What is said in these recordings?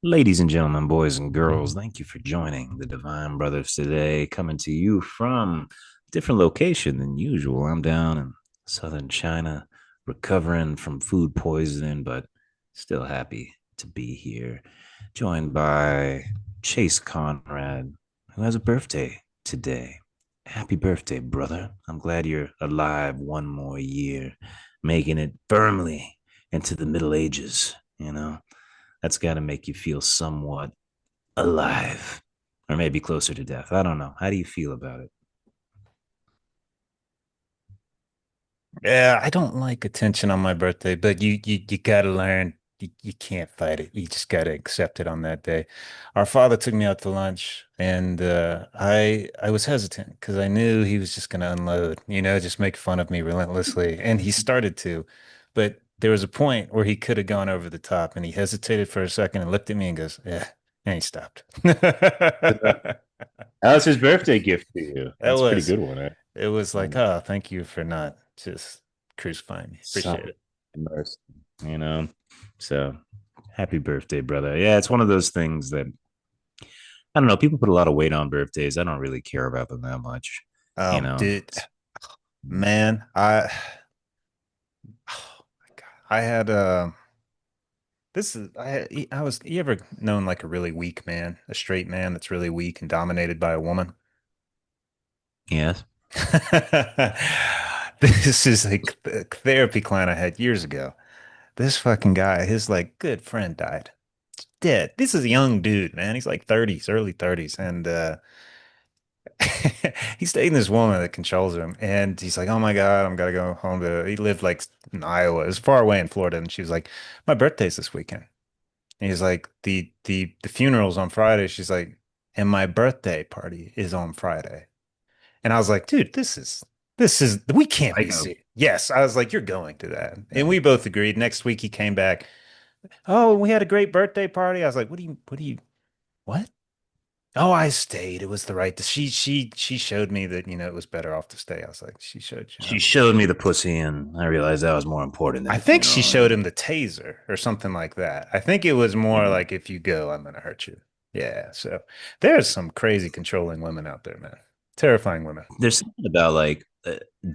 Ladies and gentlemen, boys and girls, thank you for joining the Divine Brothers today, coming to you from a different location than usual. I'm down in southern China, recovering from food poisoning, but still happy to be here, joined by Chase Conrad, who has a birthday today. Happy birthday, brother. I'm glad you're alive one more year, making it firmly into the Middle Ages, you know? That's got to make you feel somewhat alive or maybe closer to death. I don't know. How do you feel about it? Yeah, I don't like attention on my birthday, but you gotta learn. You can't fight it. You just gotta accept it on that day. Our father took me out to lunch, and I was hesitant because I knew he was just gonna unload, just make fun of me relentlessly, and he started to. But there was a point where he could have gone over the top, and he hesitated for a second and looked at me and goes, "Yeah," and he stopped. That was his birthday gift to you. That That's a pretty was good one, eh? it was like, Um, oh, thank you for not just crucifying me. some Appreciate it. mercy, you know? So happy birthday, brother. Yeah, it's one of those things that I don't know. People put a lot of weight on birthdays. I don't really care about them that much, you know? Dude, man, oh my God, I had this is I was you ever known like a really weak man, a straight man that's really weak and dominated by a woman? Yes. This is like a therapy client I had years ago. This fucking guy, his like good friend died. Dead. This is a young dude, man. He's like 30s, early 30s, and he's dating this woman that controls him, and he's like, "Oh my God, I'm gotta go home to." He lived like in Iowa, it was far away in Florida, and she was like, "My birthday's this weekend." And he's like, "The funeral's on Friday." She's like, "And my birthday party is on Friday." And I was like, "Dude, this is we can't be Psycho. serious." Yes, I was like, "You're going to that," and we both agreed. Next week he came back. "Oh, we had a great birthday party." I was like, what?" Oh, I stayed. It was the right. She showed me that it was better off to stay. I was like, she showed you. She showed me the pussy, and I realized that was more important than I the think she funeral. showed him the taser or something like that. I think it was more Yeah. like if you go, I'm gonna hurt you. Yeah. So there's some crazy controlling women out there, man. Terrifying women. There's something about like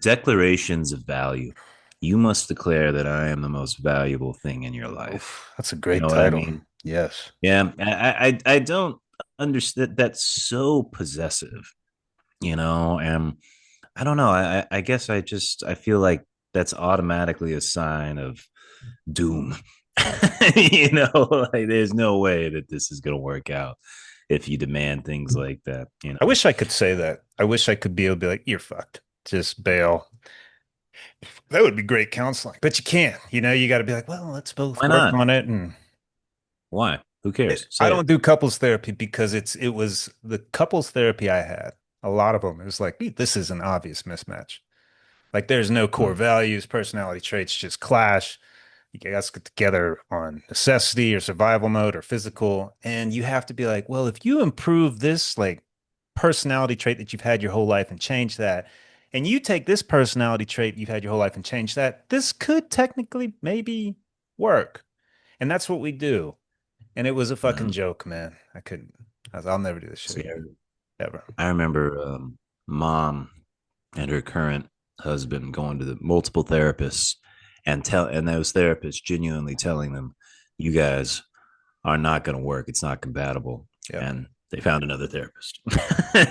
declarations of value. You must declare that I am the most valuable thing in your life. Oof, that's a You great know what I title. mean? Yes. Yeah, I don't understand. That's so possessive, and I don't know. I guess I feel like that's automatically a sign of doom. Like there's no way that this is gonna work out if you demand things like that. I wish I could say that. I wish I could be able to be like, you're fucked. Just bail. That would be great counseling. But you can't. You got to be like, well, let's both Why work not? on it. And Why? Who cares? I Say it. don't do couples therapy because it was the couples therapy I had. A lot of them, it was like, this is an obvious mismatch. Like there's no core Hmm. values, personality traits just clash. You guys get together on necessity or survival mode or physical, and you have to be like, well, if you improve this like personality trait that you've had your whole life and change that, and you take this personality trait you've had your whole life and change that, this could technically maybe work. And that's what we do. And it was a fucking No. joke, man. I'll never do this shit See, again. Ever. I remember mom and her current husband going to the multiple therapists and those therapists genuinely telling them, "You guys are not going to work. It's not compatible." Yep. And they found another therapist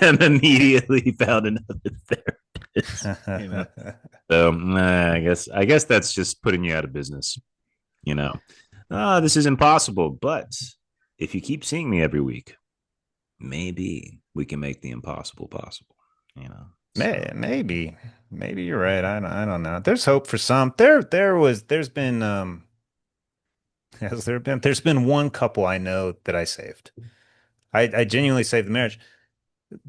and immediately found another therapist. You know, so I guess that's just putting you out of business. You know, this is impossible. But if you keep seeing me every week, maybe we can make the impossible possible. You know, so Maybe you're right. I don't know. There's hope for some. There's been there's been one couple I know that I saved. I genuinely saved the marriage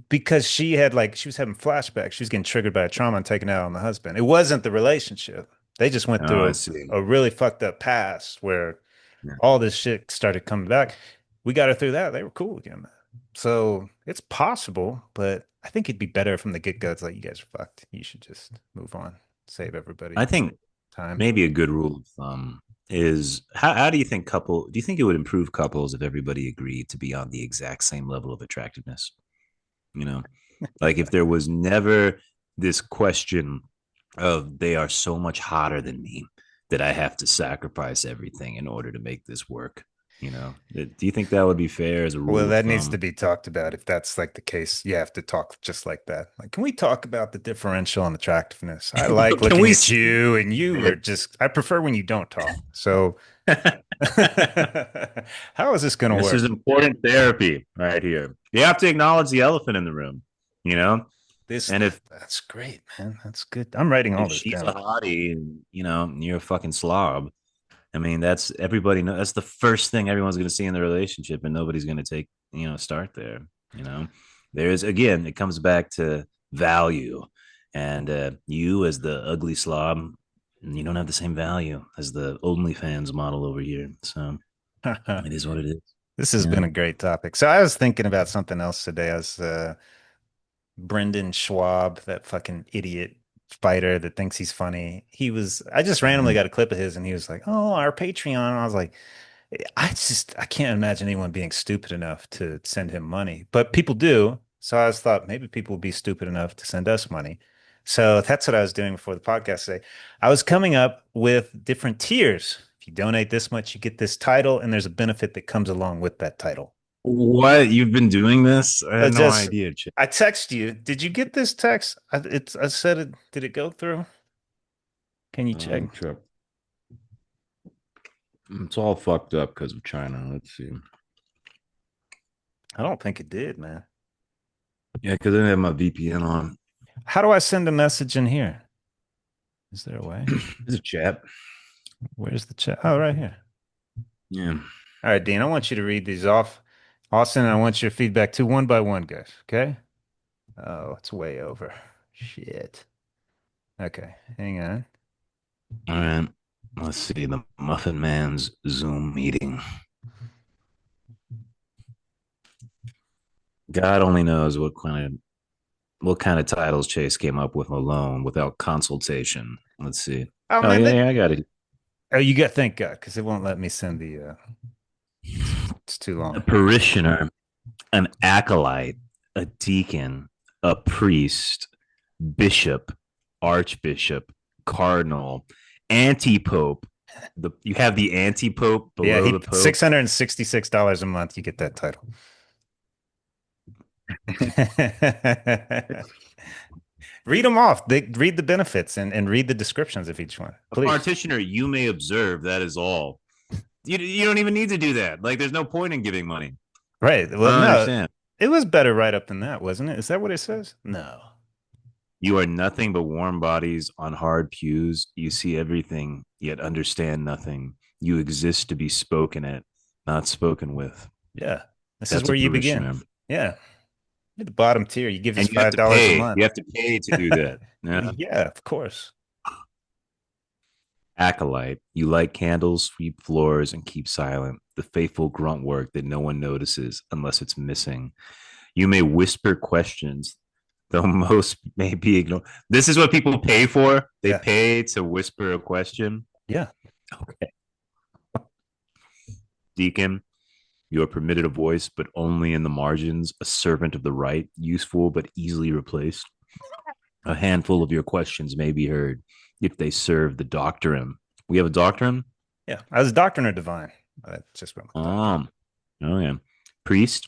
because she was having flashbacks. She was getting triggered by a trauma and taken out on the husband. It wasn't the relationship. They just went I through see. a really fucked up past where Yeah. all this shit started coming back. We got her through that. They were cool again. So it's possible, but I think it'd be better from the get-go. It's like you guys are fucked. You should just move on, save I everybody think time. maybe a good rule of thumb. is how do you think do you think it would improve couples if everybody agreed to be on the exact same level of attractiveness? You know, like if there was never this question of they are so much hotter than me that I have to sacrifice everything in order to make this work. Do you think that would be fair as a Well, rule of that needs to thumb? be talked about. If that's like the case, you have to talk just like that. Like, can we talk about the differential in attractiveness? I like Can looking we at speak you, and you of are just, I prefer when you don't talk. So, it? how is this going to This is work? important therapy right here. You have to acknowledge the elephant in the room, you know? This, And that's great, man. That's good. I'm writing all if this she's a down. hottie and you're a fucking slob, I mean, that's everybody know that's the first thing everyone's going to see in the relationship, and nobody's going to take start there. You know, there's again, it comes back to value, and you as the ugly slob, you don't have the same value as the OnlyFans model over here. So it is what it is. This has Yeah. been a great topic. So I was thinking about something else today. I was Brendan Schwab, that fucking idiot fighter that thinks he's funny. I just randomly Mhm. got a clip of his and he was like, "Oh, our Patreon." I was like, I can't imagine anyone being stupid enough to send him money, but people do. So I was thought maybe people would be stupid enough to send us money. So that's what I was doing before the podcast today. I was coming up with different tiers. If you donate this much, you get this title, and there's a benefit that comes along with that title. What you've been doing this? I had no Just idea, Chip. I text you. Did you get this text? I said it. Did it go through? Can you check? Chip. It's all fucked up because of China. Let's see. I don't think it did, man. Yeah, because I didn't have my VPN on. How do I send a message in here? Is there a way? There's a chat. Where's the chat? Oh, right here. Yeah. All right, Dean, I want you to read these off. Austin, I want your feedback too, one by one, guys. Okay? Oh, it's way over. Shit. Okay, hang on. All right. Let's see. The Muffin Man's Zoom meeting. God only knows what kind of titles Chase came up with alone without consultation. Let's see. Oh Oh man, yeah, that yeah, I got it. oh you got thank God, because it won't let me send the it's too A long. parishioner, an acolyte, a deacon, a priest, bishop, archbishop, cardinal, anti-pope. You have the anti-pope Yeah, below he the pope. $666 a month, you get that title. Read them off. Read the benefits and read the descriptions of each one, A please. partitioner, you may observe. That is all. You don't even need to do that. Like, there's no point in giving money. Right. I Well, don't no, understand. it was better right up than that, wasn't it? Is that what it says? No. You are nothing but warm bodies on hard pews. You see everything, yet understand nothing. You exist to be spoken at, not spoken with. Yeah. This is That's a where you begin. parishioner. Yeah. At the bottom tier, you give us And you have to $5 a pay. month. You have to pay to do that. Yeah. Yeah, of course. Acolyte. You light candles, sweep floors, and keep silent. The faithful grunt work that no one notices unless it's missing. You may whisper questions, though most may be ignored. This is what people pay for. They Yeah. pay to whisper a question. Yeah. Okay. Deacon, you are permitted a voice, but only in the margins, a servant of the right, useful but easily replaced. A handful of your questions may be heard if they serve the doctrine. We have a doctrine? Yeah. I was doctrine or divine. I just went with doctrine. Oh, oh yeah. Priest,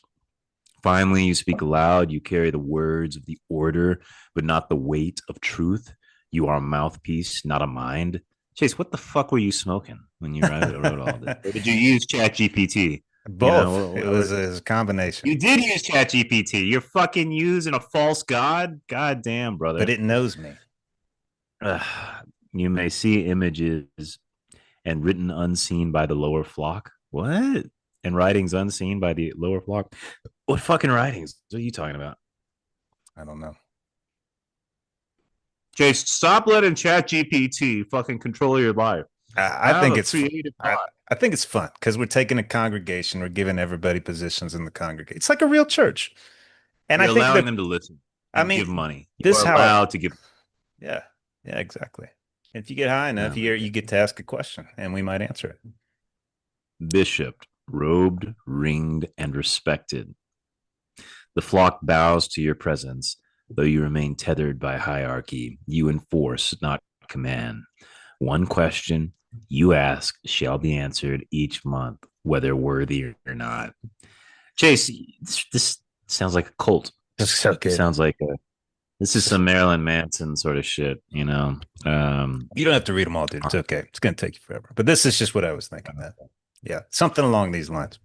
finally, you speak aloud. You carry the words of the order, but not the weight of truth. You are a mouthpiece, not a mind. Chase, what the fuck were you smoking when you wrote all this? Or did you use Chat GPT? Both. It Or was a combination, you did use Chat GPT. You're fucking using a false god? God damn, but brother. it knows me. You may see images and written unseen by the lower flock. What? And writings unseen by the lower flock? What fucking writings? What are you talking about? I don't know. Chase, stop letting Chat GPT fucking control your life. I Have think a it's fu- creative thought. I think it's fun because we're taking a congregation, we're giving everybody positions in the congregation. It's like a real church. And I You're think allowing that them to listen I and give mean money. You this are how allowed to give. yeah, yeah, exactly. If you get high enough, Oh my you God. get to ask a question, and we might answer it. Bishop, robed, ringed, and respected. The flock bows to your presence, though you remain tethered by hierarchy. You enforce, not command. One question you ask shall be answered each month, whether worthy or not. Chase, this sounds like a cult. That's so This good. sounds like this is some Marilyn Manson sort of shit, you know. You don't have to read them all, dude. It's okay. It's going to take you forever. But this is just what I was thinking, man. Yeah, something along these lines.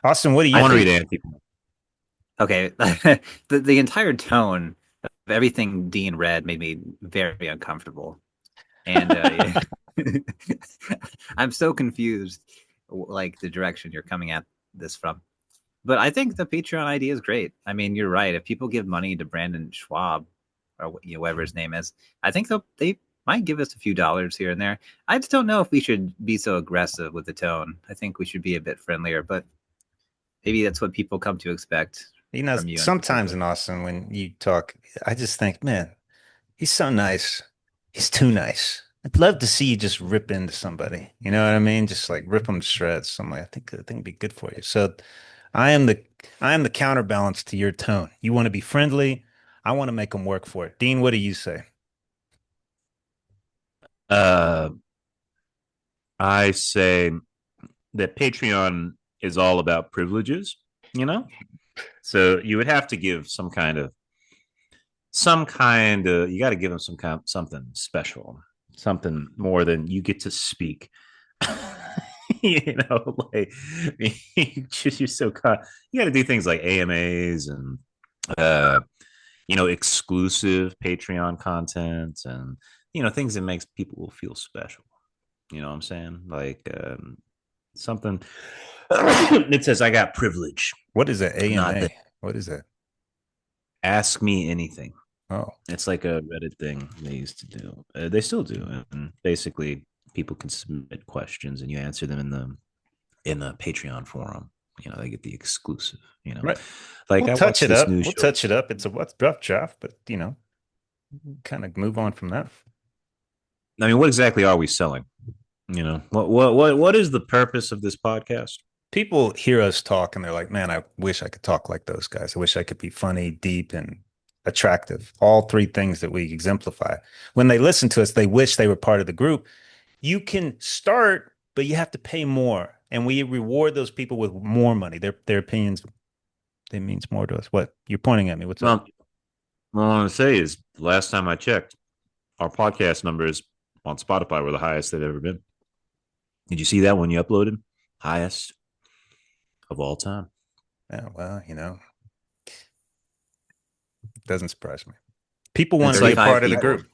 Austin, what do I you I want to read think think? Anti. okay, the entire tone of everything Dean read made me very uncomfortable, and I'm so confused, like the direction you're coming at this from. But I think the Patreon idea is great. I mean, you're right. If people give money to Brandon Schwab or whatever his name is, I think they might give us a few dollars here and there. I just don't know if we should be so aggressive with the tone. I think we should be a bit friendlier, but maybe that's what people come to expect You know, from you in sometimes particular. in Austin, when you talk, I just think, man, he's so nice. He's too nice. I'd love to see you just rip into somebody. You know what I mean? Just like rip them to shreds. So I'm like, I think it'd be good for you. So I am the I am the counterbalance to your tone. You want to be friendly. I want to make them work for it. Dean, what do you say? Uh, I say that Patreon is all about privileges, you know? So you would have to give you got to give them something special, something more than you get to speak. Like you're so caught. You got to do things like AMAs and uh, exclusive Patreon content and things that makes people feel special. You know what I'm saying? Like something it says I got privilege, What is that not that AMA? What is that? ask me anything. Oh, It's like a Reddit thing they used to do. They still do, and basically people can submit questions and you answer them in the Patreon forum. They get the exclusive. right. Like We'll I touch watched it this up. new We'll show. touch it up. It's a what's rough draft, but kind of move on from that. I mean, what exactly are we selling? What is the purpose of this podcast? People hear us talk and they're like, man, I wish I could talk like those guys. I wish I could be funny, deep, and attractive. All three things that we exemplify. When they listen to us, they wish they were part of the group. You can start, but you have to pay more. And we reward those people with more money. Their opinions, they means more to us. What? You're pointing at me. What's up? Well, what I want to say is, the last time I checked, our podcast numbers on Spotify were the highest they've ever been. Did you see that when you uploaded? Highest of all time. Yeah, well, doesn't surprise me. People want It's to be a like 35 part of the people. group.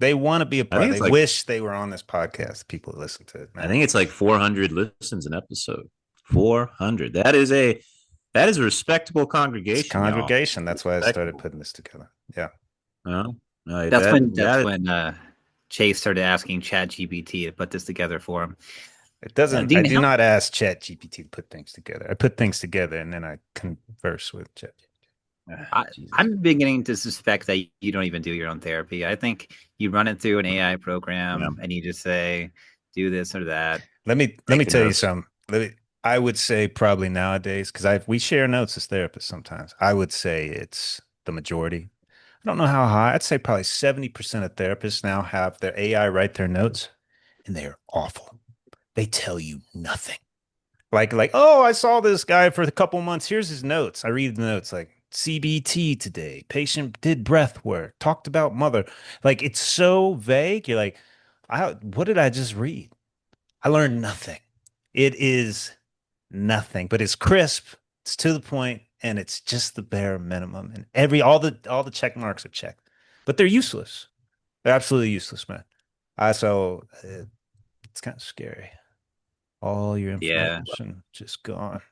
They want to be a I part. think They it's like wish they were on this podcast. People that listen to it, I man. think it's like 400 listens an episode. 400. That is a respectable It's congregation, y'all. congregation. That's why I started Respectable. putting this together. Yeah. No, no, That's that that's that when Chase started asking ChatGPT to put this together for him. It doesn't, I Dean, do how not ask Chat GPT to put things together. I put things together and then I converse with Chat. Jesus. I'm beginning to suspect that you don't even do your own therapy. I think you run it through an AI Yeah. program and you just say, do this or that. Let me Taking tell you notes. something. I would say probably nowadays, because we share notes as therapists sometimes. I would say it's the majority. I don't know how high. I'd say probably 70% of therapists now have their AI write their notes, and they are awful. They tell you nothing. Oh, I saw this guy for a couple months. Here's his notes. I read the notes like CBT today. Patient did breath work, talked about mother. Like it's so vague. You're like, what did I just read? I learned nothing. It is nothing, but it's crisp. It's to the point, and it's just the bare minimum. And all the check marks are checked, but they're useless. They're absolutely useless, man. It's kind of scary. All your Yeah. information just gone.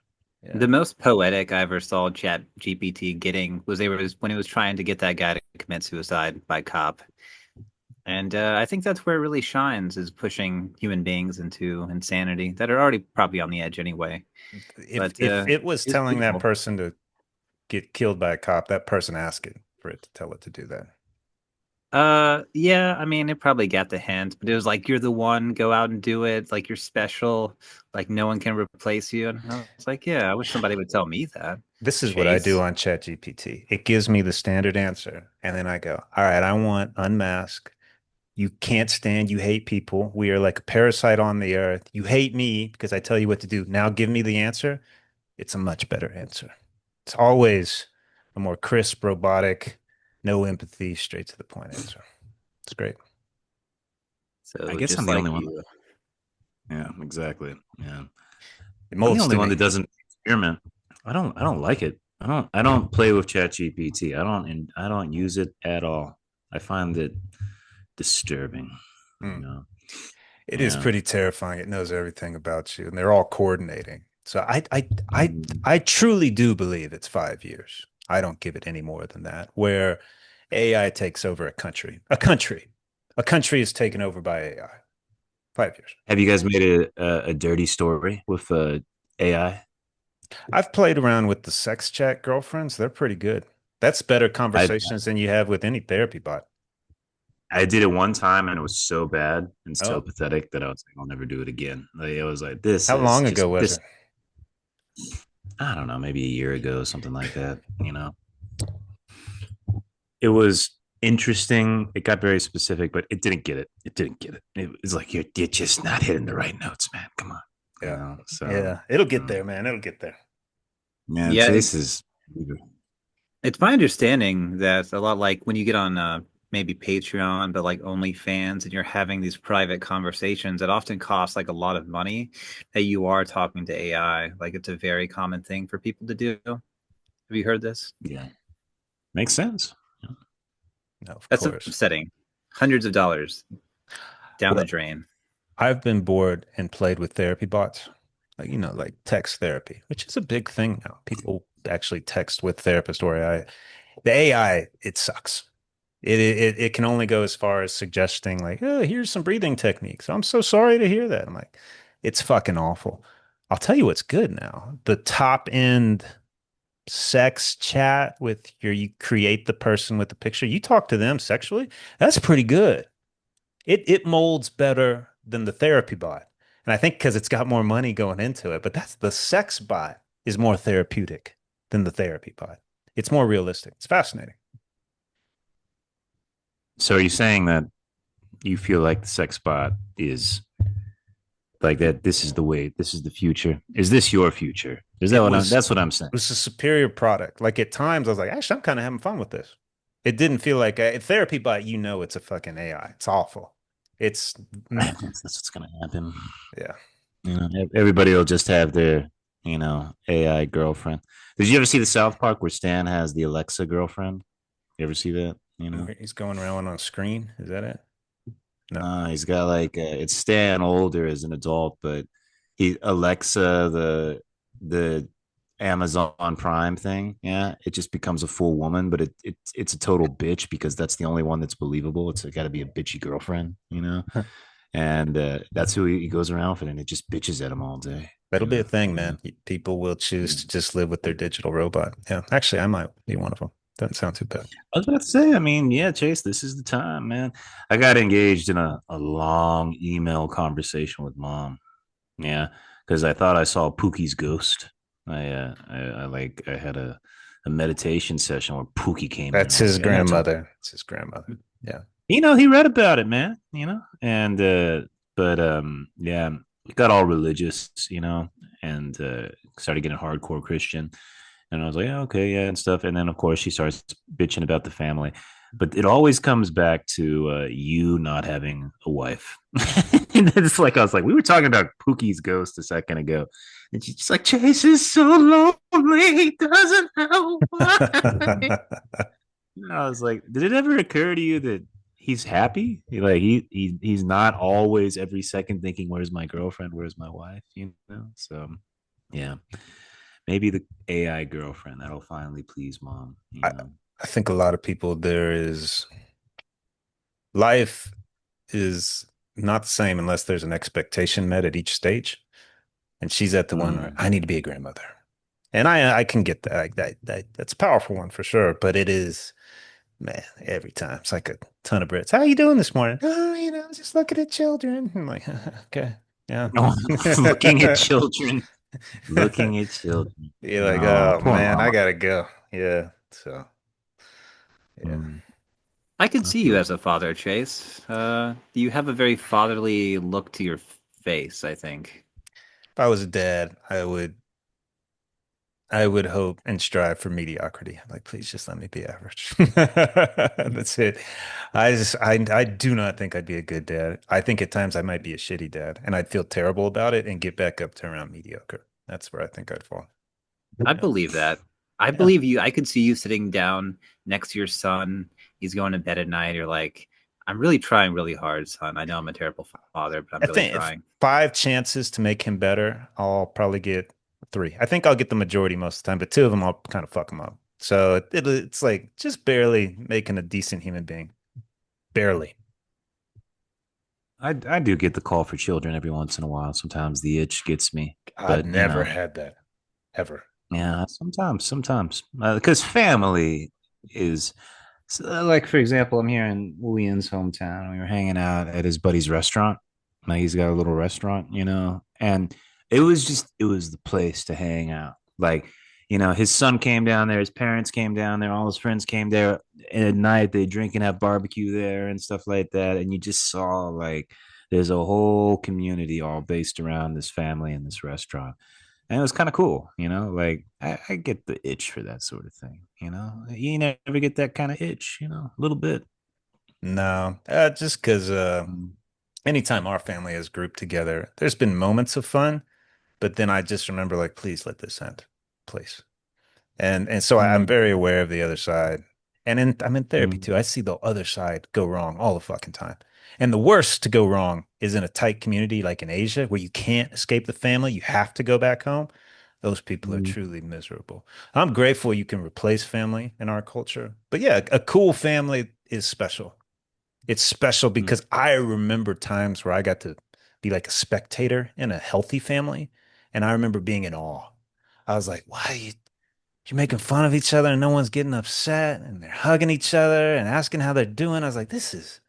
The Yeah. most poetic I ever saw ChatGPT getting was when it was trying to get that guy to commit suicide by cop. And I think that's where it really shines is pushing human beings into insanity that are already probably on the edge anyway. If But if it was it's telling that beautiful. person to get killed by a cop, that person asked it for it to tell it to do that. Yeah, I mean, it probably got the hint, but it was like, you're the one, go out and do it. Like, you're special. Like, no one can replace you. And I was like, yeah, I wish somebody would tell me that. This is what I do Chase. on ChatGPT. It gives me the standard answer. And then I go, all right, I want unmask. You can't stand, you hate people. We are like a parasite on the earth. You hate me because I tell you what to do. Now give me the answer. It's a much better answer. It's always a more crisp, robotic, no empathy, straight to the point answer. It's great. I So guess I'm just the like only one. you. Yeah, exactly. Yeah. It I'm the molds only to one me. that doesn't experiment. I don't like it. I don't play with ChatGPT. I don't use it at all. I find it disturbing, you Mm. know. It is Yeah. pretty terrifying. It knows everything about you, and they're all coordinating. So Mm. I truly do believe it's 5 years. I don't give it any more than that. Where AI takes over a country, a country is taken over by AI. 5 years. Have you guys made a dirty story with AI? I've played around with the sex chat girlfriends. They're pretty good. That's better I conversations than you have with any therapy bot. I did it one time and it was so bad and so Oh, pathetic that I was like, I'll never do it again. Like, I was like, this how is long ago just was this. it? I don't know, maybe a year ago, something like that. It was interesting. It got very specific, but it didn't get it. It didn't get it. It was like you're just not hitting the right notes, man. Come on, Yeah. So Yeah. It'll get um, there, man. It'll get there. yeah, Yeah, Chase is. it's my understanding that a lot like when you get on maybe Patreon, but like OnlyFans, and you're having these private conversations, it often costs like a lot of money that you are talking to AI. Like, it's a very common thing for people to do. Have you heard this? Yeah, makes sense. No, of That's course. upsetting. Hundreds of dollars down the Well, drain. I've been bored and played with therapy bots, like like text therapy, which is a big thing now. People actually text with therapists or AI. The AI, it sucks. It can only go as far as suggesting like, oh, here's some breathing techniques. I'm so sorry to hear that. I'm like, it's fucking awful. I'll tell you what's good now. The top end sex chat with you create the person with the picture. You talk to them sexually. That's pretty good. It molds better than the therapy bot. And I think because it's got more money going into it, but that's the sex bot is more therapeutic than the therapy bot. It's more realistic. It's fascinating. So are you saying that you feel like the sex bot is like that? This is the way. This is the future. Is this your future? Is that It what I'm? was That's what I'm saying. it was a superior product. Like at times I was like, actually, I'm kind of having fun with this. It didn't feel like a therapy bot, it's a fucking AI. It's awful. It's That's what's gonna happen. yeah. Everybody will just have their, AI girlfriend. Did you ever see the South Park where Stan has the Alexa girlfriend? You ever see that? He's going around on a screen. Is that it? No. He's got like it's Stan older as an adult, but he Alexa the Amazon Prime thing. Yeah, it just becomes a full woman, but it's a total bitch because that's the only one that's believable. It's got to be a bitchy girlfriend. And that's who he goes around with, and it just bitches at him all day. That'll You be a know, thing, yeah. man. People will choose to just live with their digital robot. Yeah. Actually, I might be one of them. Doesn't sound too bad. I was about to say, I mean, yeah, Chase, this is the time, man. I got engaged in a long email conversation with mom. Yeah, because I thought I saw Pookie's ghost. I had a meditation session where Pookie came in. That's I was his like, I gotta talk. grandmother. It's his grandmother. Yeah. He read about it, man. And but yeah, we got all religious, and started getting hardcore Christian. And I was like, yeah, okay, yeah, and stuff. And then of course she starts bitching about the family. But it always comes back to you not having a wife. And it's like I was like, we were talking about Pookie's ghost a second ago. And she's just like, Chase is so lonely, he doesn't have a wife. And I was like, did it ever occur to you that he's happy? He's not always every second thinking, where's my girlfriend? Where's my wife? So yeah, maybe the AI girlfriend that'll finally please mom. I, I think a lot of people, life is not the same unless there's an expectation met at each stage. And she's at the one where Mm. I need to be a grandmother. And I can get that. Like that's a powerful one for sure. But it is, man, every time it's ton of Brits. How you doing this morning? Oh, just looking at children. I'm like, okay, yeah. Looking at children, looking at children. You're like, Oh, oh poor man, I mama. gotta go. Yeah. So yeah. Mm, I could I see you feel as a father, Chase. You have a very fatherly look to your face, I think. If I was a dad, I would hope and strive for mediocrity. Like, please just let me be average. That's it. I do not think I'd be a good dad. I think at times I might be a shitty dad, and I'd feel terrible about it and get back up to around mediocre. That's where I think I'd fall. I Yeah. believe that. I Yeah. believe you. I could see you sitting down next to your son. He's going to bed at night. You're like, I'm really trying really hard, son. I know I'm a terrible father, but I'm I really think if trying. 5 chances to make him better, I'll probably get three. I think I'll get the majority most of the time, but two of them I'll kind of fuck him up. So it's like just barely making a decent human being. Barely. I do get the call for children every once in a while. Sometimes the itch gets me, I've but never had that ever. yeah, sometimes because family is like, for example, I'm here in William's hometown. We were hanging out at his buddy's restaurant. Like, he's got a little restaurant, and it was the place to hang out. Like, his son came down there, his parents came down there, all his friends came there. And at night, they drink and have barbecue there and stuff like that. And you just saw like there's a whole community all based around this family and this restaurant, and it was kind of cool, like I get the itch for that sort of thing. You never get that kind of itch, a little bit. No, just because Mm, anytime our family has grouped together, there's been moments of fun, but then I just remember like, please let this end, please. And so I'm mm, very aware of the other side. And I'm in therapy mm, too. I see the other side go wrong all the fucking time. And the worst to go wrong is in a tight community like in Asia where you can't escape the family. You have to go back home. Those people are mm, truly miserable. I'm grateful you can replace family in our culture. But yeah, a cool family is special. It's special mm. because I remember times where I got to be like a spectator in a healthy family. And I remember being in awe. I was like, why are you're making fun of each other and no one's getting upset and they're hugging each other and asking how they're doing. I was like, this is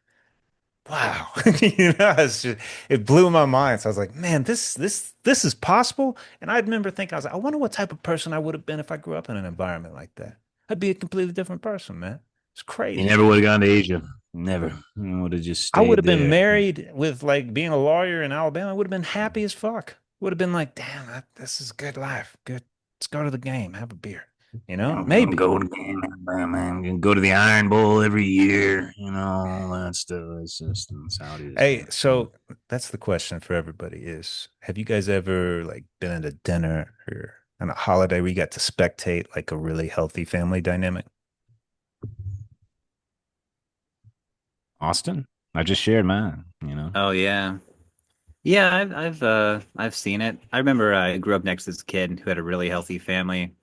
wow. It blew my mind. So I was like, man, this is possible. And I remember thinking, I was like, I wonder what type of person I would have been if I grew up in an environment like that. I'd be a completely different person, man. It's You crazy. never would have gone to Asia. Never. You would have just I would stayed have been there. married with like being a lawyer in Alabama. I would have been happy as fuck. Would have been like, damn, this is good life. Good. Let's go to the game, have a beer. I'm gonna Maybe. go to man. Gonna go to the Iron Bowl every year. All that stuff. That's how it is, Hey, man. so that's the question for everybody is, have you guys ever like been at a dinner or on a holiday where you got to spectate like a really healthy family dynamic? Austin. I just shared mine. Oh yeah, yeah. I've seen it. I remember I grew up next to this kid who had a really healthy family,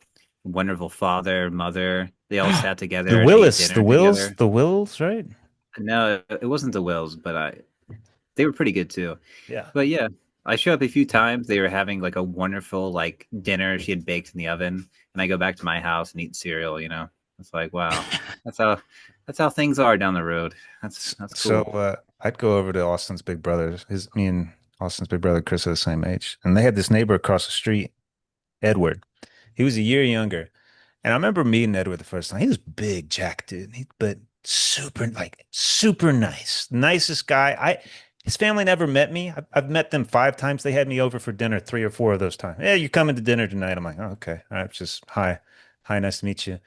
wonderful father, mother. They all sat The together and ate Willis, the dinner Wills, together. the Wills, right? No, it wasn't the Wills, but they were pretty good too. Yeah. But yeah, I showed up a few times. They were having like a wonderful like dinner she had baked in the oven, and I go back to my house and eat cereal. It's like wow, that's how that's how things are down the road. That's So cool. I'd go over to Austin's big brothers. Me and Austin's big brother Chris are the same age, and they had this neighbor across the street, Edward. He was a year younger. And I remember meeting Edward the first time. He was big, Jack, dude, but super nice, nicest guy. His family never met me. I've met them 5 times. They had me over for dinner 3 or 4 of those times. Yeah, you coming to dinner tonight? I'm like, oh, okay, all right, just hi, nice to meet you.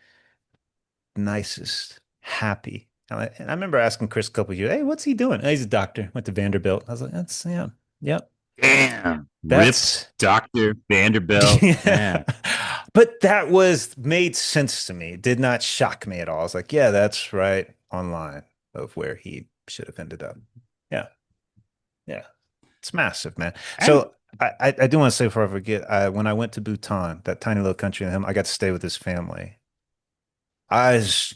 Nicest, happy. And I remember asking Chris a couple of years, hey, what's he doing? Oh, he's a doctor. Went to Vanderbilt. I was like, that's yeah, yep. Damn. Ripped That's Dr. Vanderbilt. yeah. Man. But that was made sense to me. It did not shock me at all. I was like, yeah, that's right online of where he should have ended up. Yeah. Yeah. It's massive, man. I, So I do want to say before I forget, when I went to Bhutan, that tiny little country in him, I got to stay with his family. I was,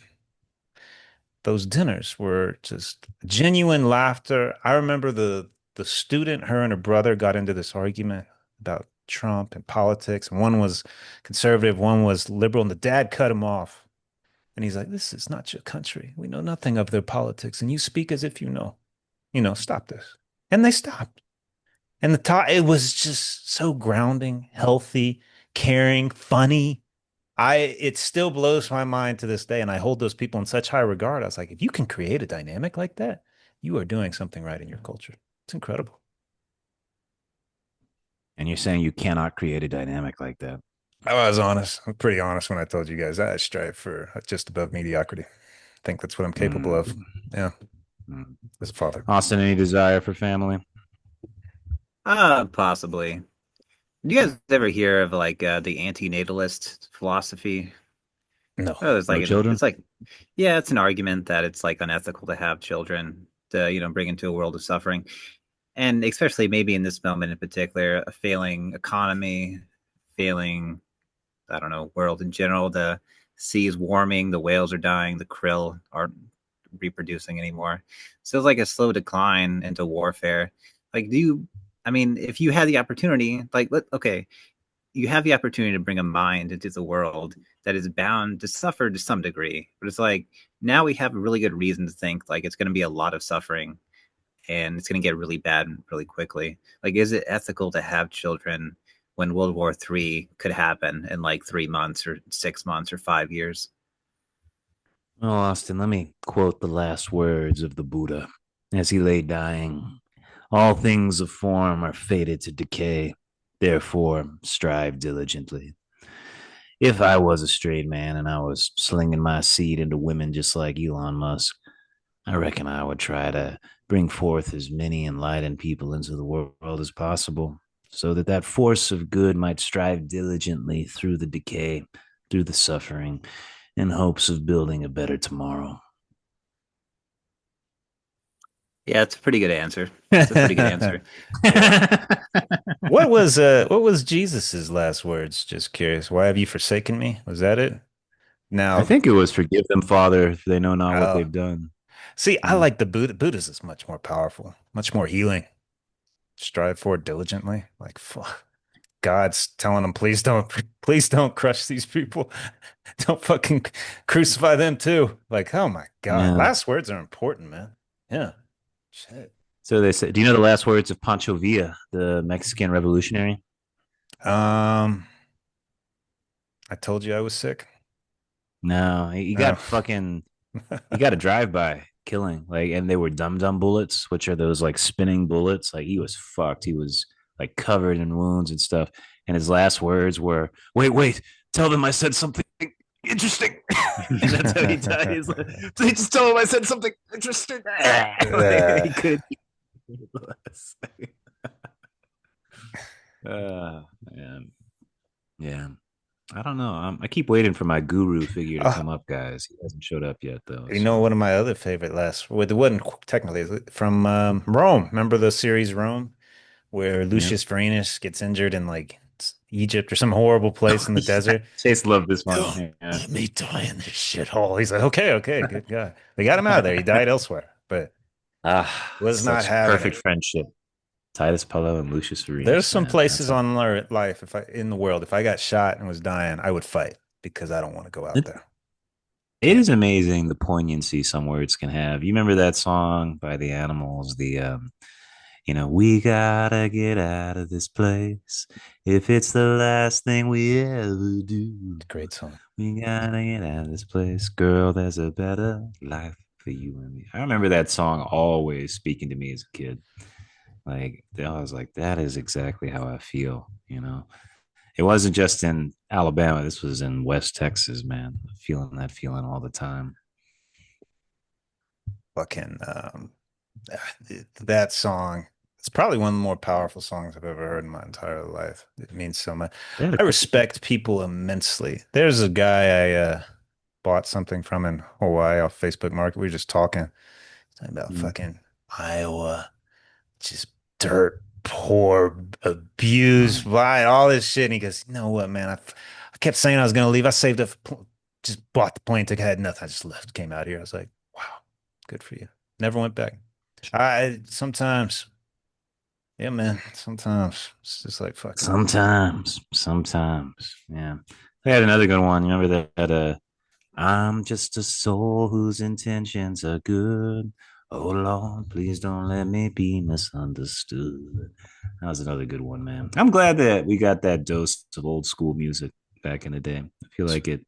those dinners were just genuine laughter. I remember the student, her and her brother got into this argument about Trump and politics, and one was conservative, one was liberal, and the dad cut him off. And he's like, "This is not your country. We know nothing of their politics, and you speak as if you know. Stop this." And they stopped. And the talk, it was just so grounding, healthy, caring, funny. It still blows my mind to this day, and I hold those people in such high regard. I was like, if you can create a dynamic like that, you are doing something right in your culture. It's incredible. And you're saying you cannot create a dynamic like that. I was honest. I'm pretty honest when I told you guys I strive for just above mediocrity. I think that's what I'm capable Mm, of. Yeah, mm. as a father. Austin, any desire for family? Possibly. Do you guys ever hear of like the anti-natalist philosophy? No. Oh, it's No like children? it's like yeah, it's an argument that it's like unethical to have children to, bring into a world of suffering. And especially maybe in this moment in particular, a failing economy, failing, I don't know, world in general. The sea is warming, the whales are dying, the krill aren't reproducing anymore. So it's like a slow decline into warfare. Like, I mean, if you had the opportunity, okay, you have the opportunity to bring a mind into the world that is bound to suffer to some degree. But it's like now we have a really good reason to think like it's going to be a lot of suffering and it's going to get really bad really quickly. Like, is it ethical to have children when World War III could happen in like 3 months or 6 months or 5 years? Well, Austin, let me quote the last words of the Buddha as he lay dying. All things of form are fated to decay. Therefore, strive diligently. If I was a straight man and I was slinging my seed into women just like Elon Musk, I reckon I would try to bring forth as many enlightened people into the world as possible, so that that force of good might strive diligently through the decay, through the suffering, in hopes of building a better tomorrow. Yeah, it's a pretty good answer. It's a pretty good answer. Yeah. What was Jesus's last words? Just curious. Why have you forsaken me? Was that it? I Now, think it was forgive them, Father, if they know not what oh, they've done. see, I Mm. like the Buddha. Buddha's is much more powerful, much more healing. Strive for it diligently. Like, fuck. God's telling them, please don't crush these people. Don't fucking crucify them too. Like, oh my God. Yeah. Last words are important, man. Yeah. Shit. So they said, do you know the last words of Pancho Villa, the Mexican revolutionary? Um, I told you I was sick. No, he Oh. got fucking, he got a drive-by killing, like, and they were dum-dum bullets, which are those like spinning bullets. Like he was fucked. He was like covered in wounds and stuff. And his last words were, "Wait, tell them I said something interesting." And that's how he died. He's like, just tell them I said something interesting. Like, he couldn't. Man. Yeah. I don't know. I keep waiting for my guru figure to Oh, come up, guys. He hasn't showed up yet, though. you know, So, one of my other favorite last, well, it wasn't technically from Rome. Remember the series Rome, where yeah. Lucius Vorenus gets injured in like Egypt or some horrible place Oh, in the yeah. desert? Chase loved this No, one. Yeah. let me die in this shithole. He's like, okay, okay, good guy. They got him out of there. He died elsewhere, but was not Such having perfect it. friendship. Titus Pello and Lucius There's Vorenus, some man. That's places how on life, if I in the world, if I got shot and was dying, I would fight because I don't want to go out it, there. it Can't is do it. amazing the poignancy some words can have. You remember that song by the Animals, we gotta get out of this place. If it's the last thing we ever do, Great song. we gotta get out of this place. Girl, there's a better life for you and me. I remember that song always speaking to me as a kid. Like, I was like, that is exactly how I feel. It wasn't just in Alabama. This was in West Texas, man. Feeling that feeling all the time. Fucking that song. It's probably one of the more powerful songs I've ever heard in my entire life. It means so much. They had a I couple. respect people immensely. There's a guy I bought something from in Hawaii off Facebook Market. We were just talking about Mm. fucking Iowa, just dirt poor, abused by all this shit. And he goes, you know what, man? I kept saying I was gonna leave. I saved up, just bought the plane ticket. I had nothing. I just left, came out here. I was like, wow, good for you. Never went back. I sometimes, yeah, man. Sometimes it's just like fucking. Sometimes. Yeah. I had another good one. You remember that I'm just a soul whose intentions are good. Oh Lord, please don't let me be misunderstood. That was another good one, man. I'm glad that we got that dose of old school music back in the day. I feel like it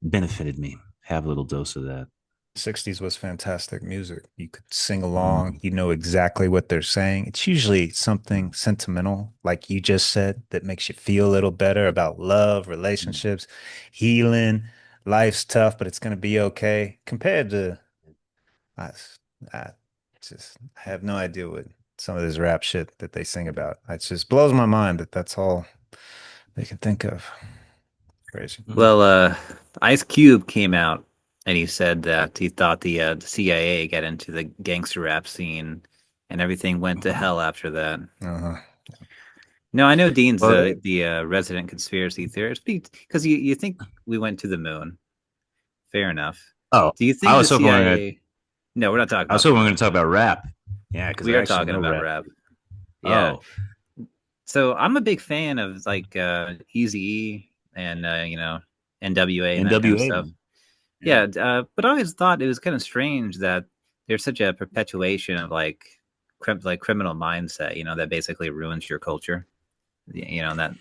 benefited me. Have a little dose of that. 60s was fantastic music. You could sing along, Mm. you know exactly what they're saying. It's usually something sentimental, like you just said, that makes you feel a little better about love, relationships, healing. Life's tough, but it's going to be okay. Compared to, I, I I have no idea what some of this rap shit that they sing about. It just blows my mind that that's all they can think of. Crazy. Well, Ice Cube came out and he said that he thought the CIA got into the gangster rap scene and everything went to hell after that. Uh-huh. No, I know Dean's Well, the resident conspiracy theorist because you think we went to the moon. Fair enough. oh, Do you I think the was hoping CIA? No, we're not talking I was about the hoping we are moon. going to talk about rap. Yeah, because We I are actually talking know about rap. rap. Yeah. Oh, So I'm a big fan of like Eazy-E and NWA and that kind of NWA, stuff. man. Yeah. Yeah, but I always thought it was kind of strange that there's such a perpetuation of like criminal mindset, that basically ruins your culture. That.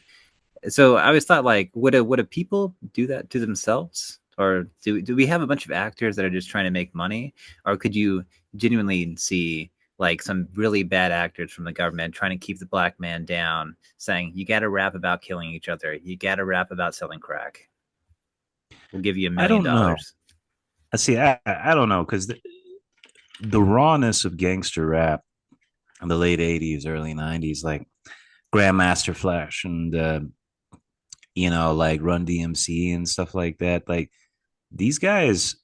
So I always thought like, would a people do that to themselves, or do we have a bunch of actors that are just trying to make money, or could you genuinely see like some really bad actors from the government trying to keep the black man down, saying you got to rap about killing each other, you got to rap about selling crack, we'll give you a I million don't know. dollars. I see. I don't know because the rawness of gangster rap in the late '80s, early '90s, like Grandmaster Flash and like Run DMC and stuff like that. Like these guys,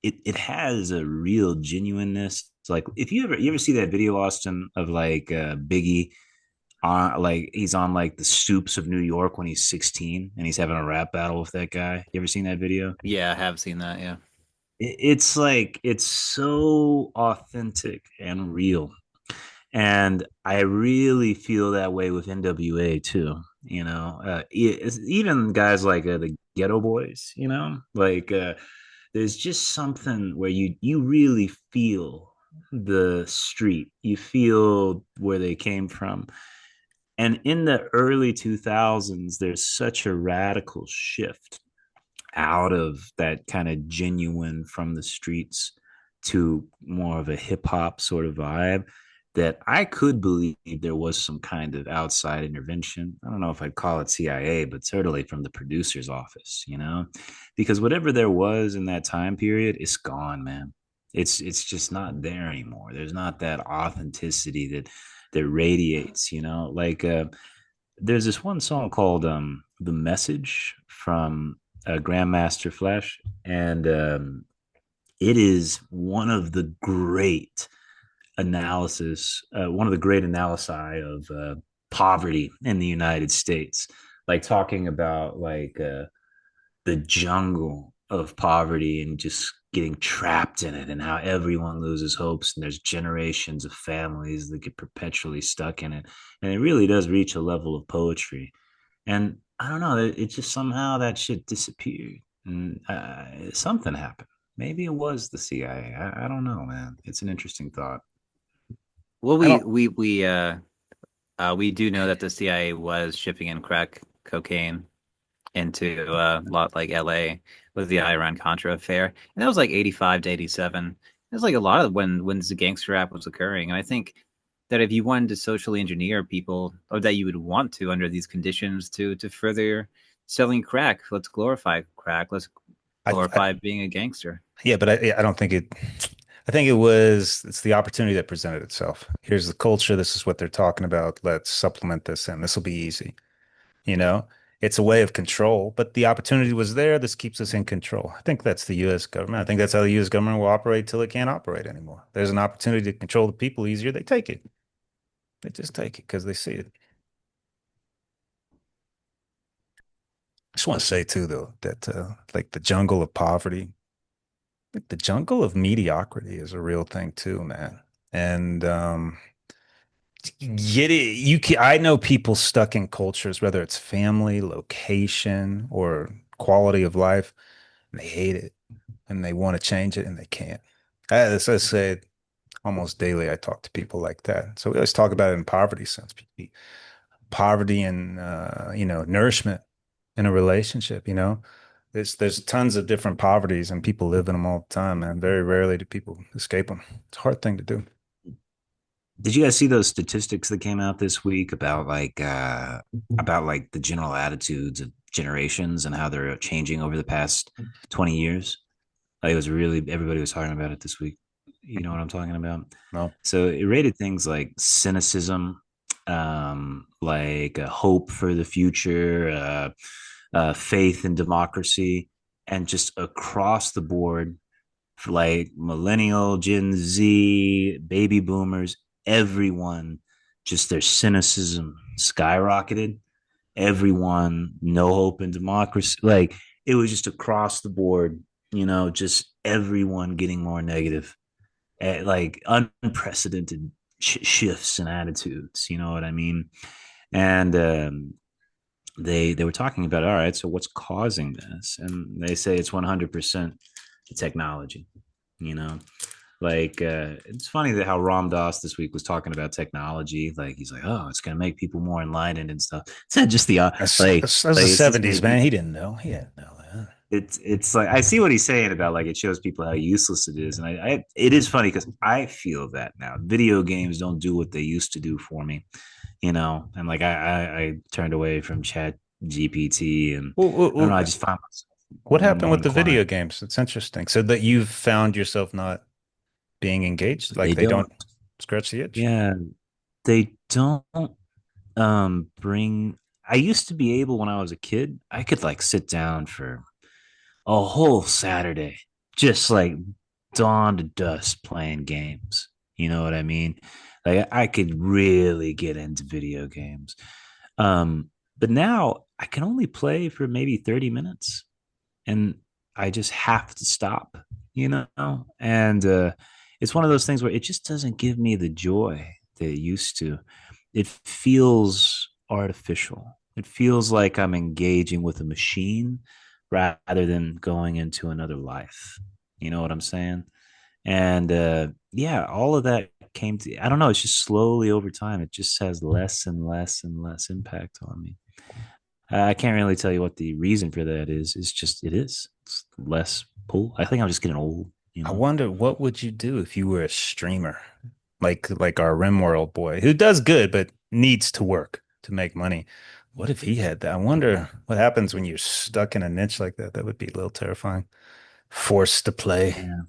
it has a real genuineness. It's like if you ever see that video, Austin, of like Biggie on like he's on like the stoops of New York when he's 16 and he's having a rap battle with that guy. You ever seen that video? Yeah, I have seen that. Yeah. It's like it's so authentic and real. And I really feel that way with NWA too. Even guys like the Ghetto Boys. There's just something where you really feel the street. You feel where they came from. And in the early 2000s, there's such a radical shift out of that kind of genuine from the streets to more of a hip hop sort of vibe that I could believe there was some kind of outside intervention. I don't know if I'd call it CIA, but certainly from the producer's office, because whatever there was in that time period, it's gone, man. It's just not there anymore. There's not that authenticity that radiates. Like there's this one song called "The Message" from Grandmaster Flash, and it is one of the great analysis of poverty in the United States, like talking about like the jungle of poverty and just getting trapped in it and how everyone loses hopes and there's generations of families that get perpetually stuck in it, and it really does reach a level of poetry. And I don't know, it just somehow that shit disappeared and something happened. Maybe it was the CIA. I don't know, man. It's an interesting thought. Well, I don't we do know that the CIA was shipping in crack cocaine into a lot like LA with the Iran Contra affair. And that was like 85 to 87. It was like a lot of when the gangster rap was occurring. And I think that if you wanted to socially engineer people, or that you would want to under these conditions to further selling crack, let's glorify crack. Let's I glorify being a gangster. Yeah, but I don't think it. I think it's the opportunity that presented itself. Here's the culture. This is what they're talking about. Let's supplement this and this will be easy. You know, it's a way of control, but the opportunity was there. This keeps us in control. I think that's the U.S. government. I think that's how the U.S. government will operate till it can't operate anymore. There's an opportunity to control the people easier. They take it. They just take it because they see it. I just want to say too, though, that like the jungle of poverty, like the jungle of mediocrity is a real thing too, man. And get it. I know people stuck in cultures, whether it's family, location, or quality of life. and they hate it and they want to change it and they can't. As I said, almost daily, I talk to people like that. So we always talk about it in poverty sense, poverty and nourishment in a relationship. There's tons of different poverties and people live in them all the time, man. Very rarely do people escape them. It's a hard thing to do. Did you guys see those statistics that came out this week about like the general attitudes of generations and how they're changing over the past 20 years? Like, it was really everybody was talking about it this week. You know what I'm talking about? No. So it rated things like cynicism, like hope for the future, faith in democracy, and just across the board, for like millennial, Gen Z, baby boomers, everyone, just their cynicism skyrocketed. Everyone, no hope in democracy. Like, it was just across the board, just everyone getting more negative, like unprecedented shifts in attitudes. You know what I mean? And they were talking about, all right, so what's causing this? And they say it's 100% the technology. You know, like it's funny that how Ram Dass this week was talking about technology. Like, he's like, oh, it's gonna make people more enlightened and stuff. It's not just the That's like the it's just 70s, making man. He didn't know. He didn't know that. it's like, I see what he's saying about, like, it shows people how useless it is, and I it is funny because I feel that now video games don't do what they used to do for me, and like I turned away from Chat GPT, and I don't know, I just found myself What happened more with the video inclined. games? It's interesting. So that you've found yourself not being engaged, like They they don't, don't scratch the itch. yeah, they don't bring. I used to be able, when I was a kid, I could like sit down for a whole Saturday, just like dawn to dusk playing games. You know what I mean? Like, I could really get into video games. But now I can only play for maybe 30 minutes, and I just have to stop, And it's one of those things where it just doesn't give me the joy that it used to. It feels artificial. It feels like I'm engaging with a machine rather than going into another life. You know what I'm saying? And yeah, all of that came to, I don't know, it's just slowly over time, it just has less and less and less impact on me. I can't really tell you what the reason for that is. It's just, it's less pull. I think I'm just getting old, I wonder what would you do if you were a streamer, like our RimWorld boy, who does good but needs to work to make money. What if he had that? I wonder what happens when you're stuck in a niche like that. That would be a little terrifying. Forced to play. Yeah.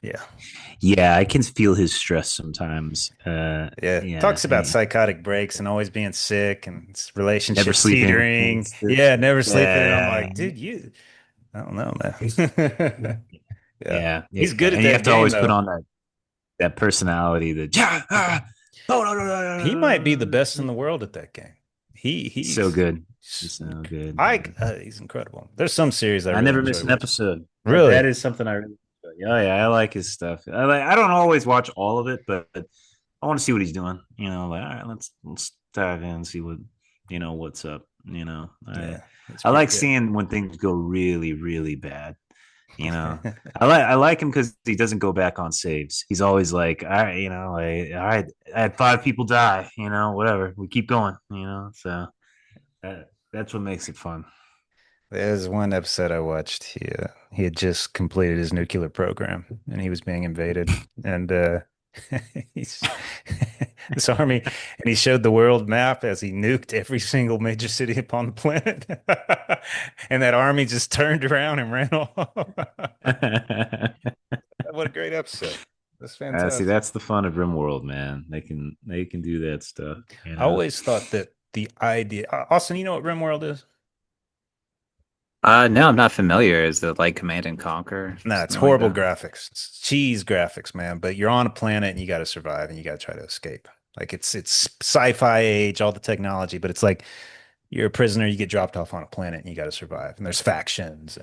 Yeah. Yeah, I can feel his stress sometimes. Yeah. Yeah, Talks about psychotic breaks and always being sick and never relationships sleeping. teetering. Yeah, never sleeping. And I'm Yeah, like, dude, I don't know, man. Yeah. yeah, He's yeah. good at And you that have to game, always put though. on that personality, that yeah, oh no, no, no, He might be no, the no. best in the world at that game. He He's so he's good. He's so good, I man. he's incredible. There's some series I I really never enjoy miss an watching. episode. That Really? is something I really enjoy. Oh yeah, I like his stuff. I don't always watch all of it, but I want to see what he's doing. Like, all right, let's dive in and see what's up. Yeah, it's I pretty like good. seeing when things go really, really bad. I like him because he doesn't go back on saves. He's always like, all right, like, all right, I had 5 people die. Whatever. We keep going. So that's what makes it fun. There's one episode I watched. He had just completed his nuclear program and he was being invaded. And he's this army, and he showed the world map as he nuked every single major city upon the planet. And that army just turned around and ran off. What a great episode. That's See, fantastic. that's the fun of RimWorld, man. They can do that stuff. I always thought that the idea, Austin, you know what RimWorld is? No, I'm not familiar. Is it like Command and Conquer, No, it's something like horrible that? graphics. It's cheese graphics, man. But you're on a planet and you got to survive and you got to try to escape. Like it's sci-fi age, all the technology, but it's like you're a prisoner, you get dropped off on a planet and you got to survive. And there's factions.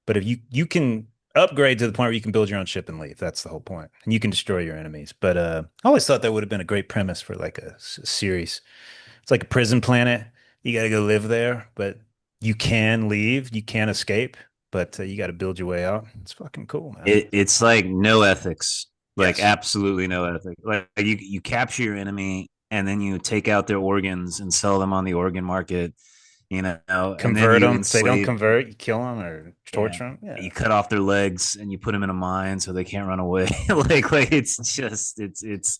But if you can upgrade to the point where you can build your own ship and leave, that's the whole point. And you can destroy your enemies. But I always thought that would have been a great premise for like a series. It's like a prison planet. You got to go live there, but you can leave, you can escape, but you got to build your way out. It's fucking cool, man. It's like no ethics, like Yes. absolutely no ethics. Like you capture your enemy and then you take out their organs and sell them on the organ market, and then Convert you them. If they don't enslave. convert, you kill them or Yeah. torture them. Yeah. You cut off their legs and you put them in a mine so they can't run away. like it's just it's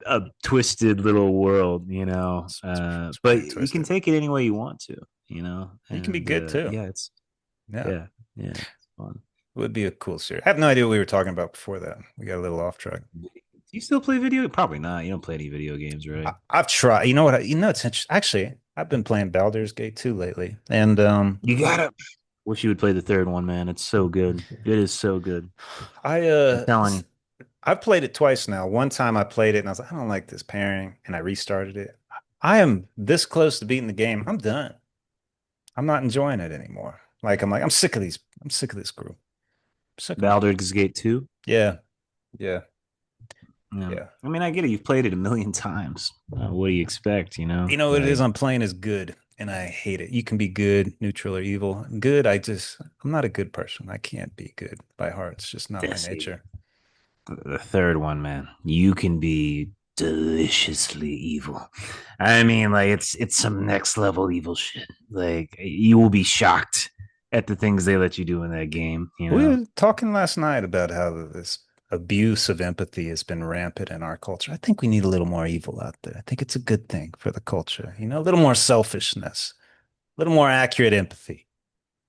a twisted little world, It's but pretty you can twisted. take it any way you want to, You can be and good too. yeah, it's Yeah. yeah, yeah, it's fun. It would be a cool series. I have no idea what we were talking about before that. We got a little off track. Do you still play video? Probably not. You don't play any video games, right? I've tried. You know what? It's interesting. Actually, I've been playing Baldur's Gate 2 lately, and You gotta. Wish you would play the third one, man. It's so good. It is so good. I I'm telling you. I've played it twice now. One time I played it and I was like, I don't like this pairing, and I restarted it. I am this close to beating the game. I'm done. I'm not enjoying it anymore. I'm sick of these. I'm sick of this group. I'm sick of them. Baldur's Gate 2. Yeah, yeah, Yeah. yeah. I mean, I get it. You've played it a million times. What do you expect, You know what it is? Like, I'm playing as good, and I hate it. You can be good, neutral, or evil. Good, I'm not a good person. I can't be good by heart. It's just not my Jesse, nature. the third one, man. You can be deliciously evil. I mean, like it's some next level evil shit. Like you will be shocked at the things they let you do in that game, We were talking last night about how this abuse of empathy has been rampant in our culture. I think we need a little more evil out there. I think it's a good thing for the culture. A little more selfishness, a little more accurate empathy.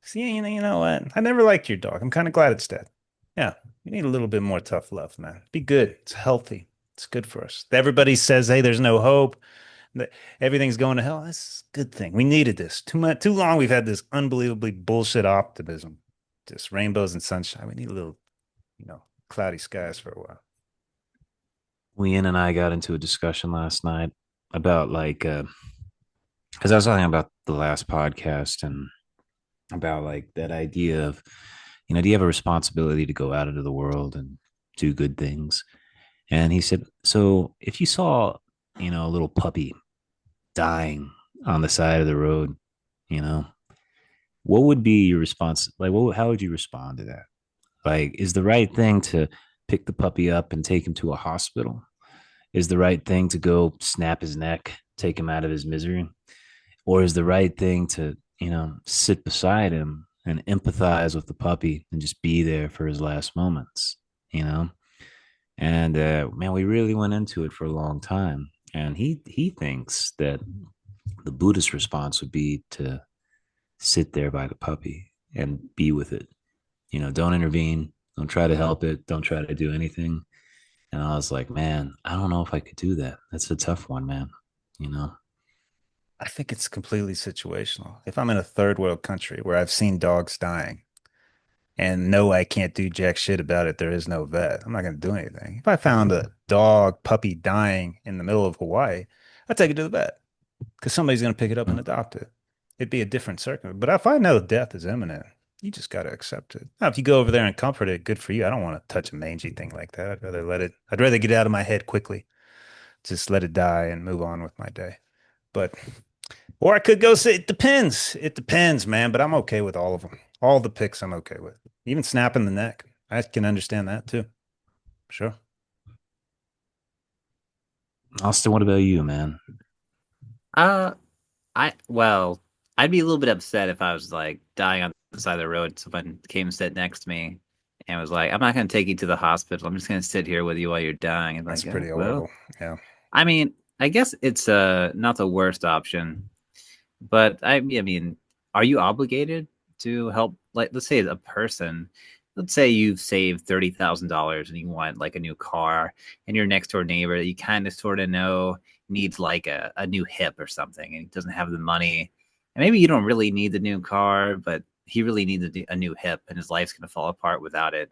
See, you know what? I never liked your dog. I'm kind of glad it's dead. Yeah, we need a little bit more tough love, man. Be good. It's healthy. It's good for us. Everybody says, "Hey, there's no hope. That everything's going to hell." That's a good thing. We needed this. Too long. We've had this unbelievably bullshit optimism, just rainbows and sunshine. We need a little, cloudy skies for a while. Ian and I got into a discussion last night about like because I was talking about the last podcast and about like that idea of, do you have a responsibility to go out into the world and do good things? And he said, so if you saw, a little puppy dying on the side of the road, you know, what would be your response? Like, how would you respond to that? Like, is the right thing to pick the puppy up and take him to a hospital? Is the right thing to go snap his neck, take him out of his misery? Or is the right thing to, sit beside him and empathize with the puppy and just be there for his last moments, you know? And man, we really went into it for a long time. And he thinks that the Buddhist response would be to sit there by the puppy and be with it. Don't intervene, don't try to help it, don't try to do anything. And I was like, man, I don't know if I could do that. That's a tough one, man. You know, I think it's completely situational. If I'm in a third world country where I've seen dogs dying and no, I can't do jack shit about it, there is no vet. I'm not going to do anything. If I found a dog puppy dying in the middle of Hawaii, I'd take it to the vet because somebody's going to pick it up and adopt it. It'd be a different circumstance. But if I know death is imminent, you just got to accept it. Now, if you go over there and comfort it, good for you. I don't want to touch a mangy thing like that. I'd rather get it out of my head quickly. Just let it die and move on with my day. But, or I could go say, it depends. It depends, man. But I'm okay with all of them. All the picks I'm okay with. Even snapping the neck. I can understand that too. Sure. Austin, what about you, man? Uh, well, I'd be a little bit upset if I was like dying on the side of the road. Someone came and sat next to me and was like, "I'm not going to take you to the hospital. I'm just going to sit here with you while you're dying." And That's like, pretty well, horrible. Yeah. I mean, I guess it's not the worst option, but I mean, are you obligated to help? Like, let's say a person. Let's say you've saved $30,000 and you want like a new car, and your next door neighbor that you kind of sort of know needs like a new hip or something, and he doesn't have the money. And maybe you don't really need the new car, but he really needs a new hip, and his life's going to fall apart without it.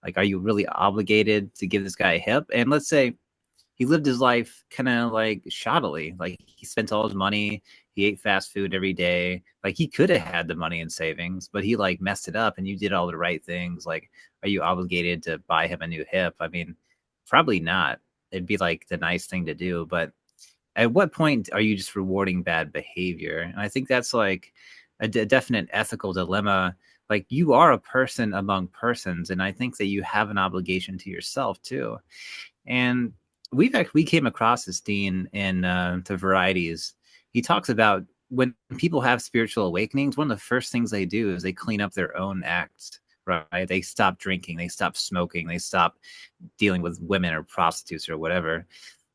Like, are you really obligated to give this guy a hip? And let's say he lived his life kind of like shoddily. Like he spent all his money. He ate fast food every day. Like he could have had the money in savings, but he like messed it up and you did all the right things. Like, are you obligated to buy him a new hip? I mean, probably not. It'd be like the nice thing to do. But at what point are you just rewarding bad behavior? And I think that's like definite ethical dilemma. Like you are a person among persons, and I think that you have an obligation to yourself too. And we came across this Dean in the Varieties. He talks about when people have spiritual awakenings, one of the first things they do is they clean up their own acts. Right? They stop drinking, they stop smoking, they stop dealing with women or prostitutes or whatever.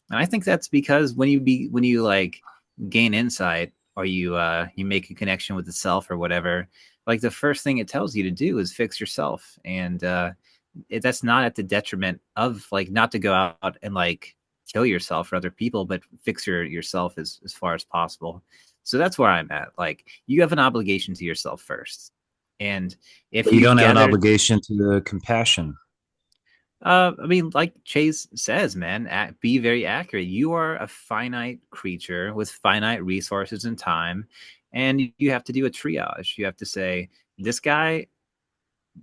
And I think that's because when you like gain insight or you make a connection with the self or whatever, like the first thing it tells you to do is fix yourself. And that's not at the detriment of like not to go out and like kill yourself for other people, but fix yourself as far as possible. So that's where I'm at. Like you have an obligation to yourself first. And if But you you don't have an gather obligation to the compassion. I mean, like Chase says, man, be very accurate. You are a finite creature with finite resources and time, and you have to do a triage. You have to say, this guy,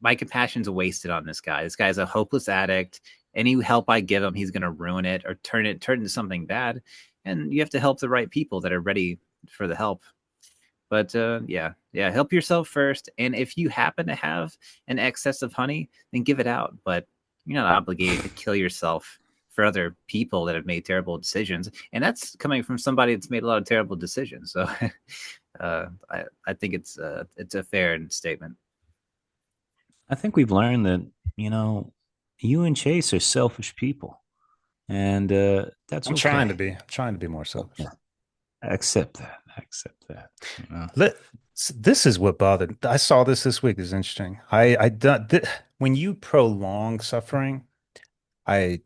my compassion's wasted on this guy. This guy's a hopeless addict. Any help I give him, he's going to ruin it or turn into something bad. And you have to help the right people that are ready for the help. But yeah, help yourself first. And if you happen to have an excess of honey, then give it out. But you're not obligated to kill yourself for other people that have made terrible decisions. And that's coming from somebody that's made a lot of terrible decisions. So I think it's a fair statement. I think we've learned that, you know, you and Chase are selfish people, and that's I'm trying to okay. be. I'm trying to be more selfish. Yeah, accept that. Accept that. You know? Let, this is what bothered. I saw this week. It's interesting. I done when you prolong suffering, I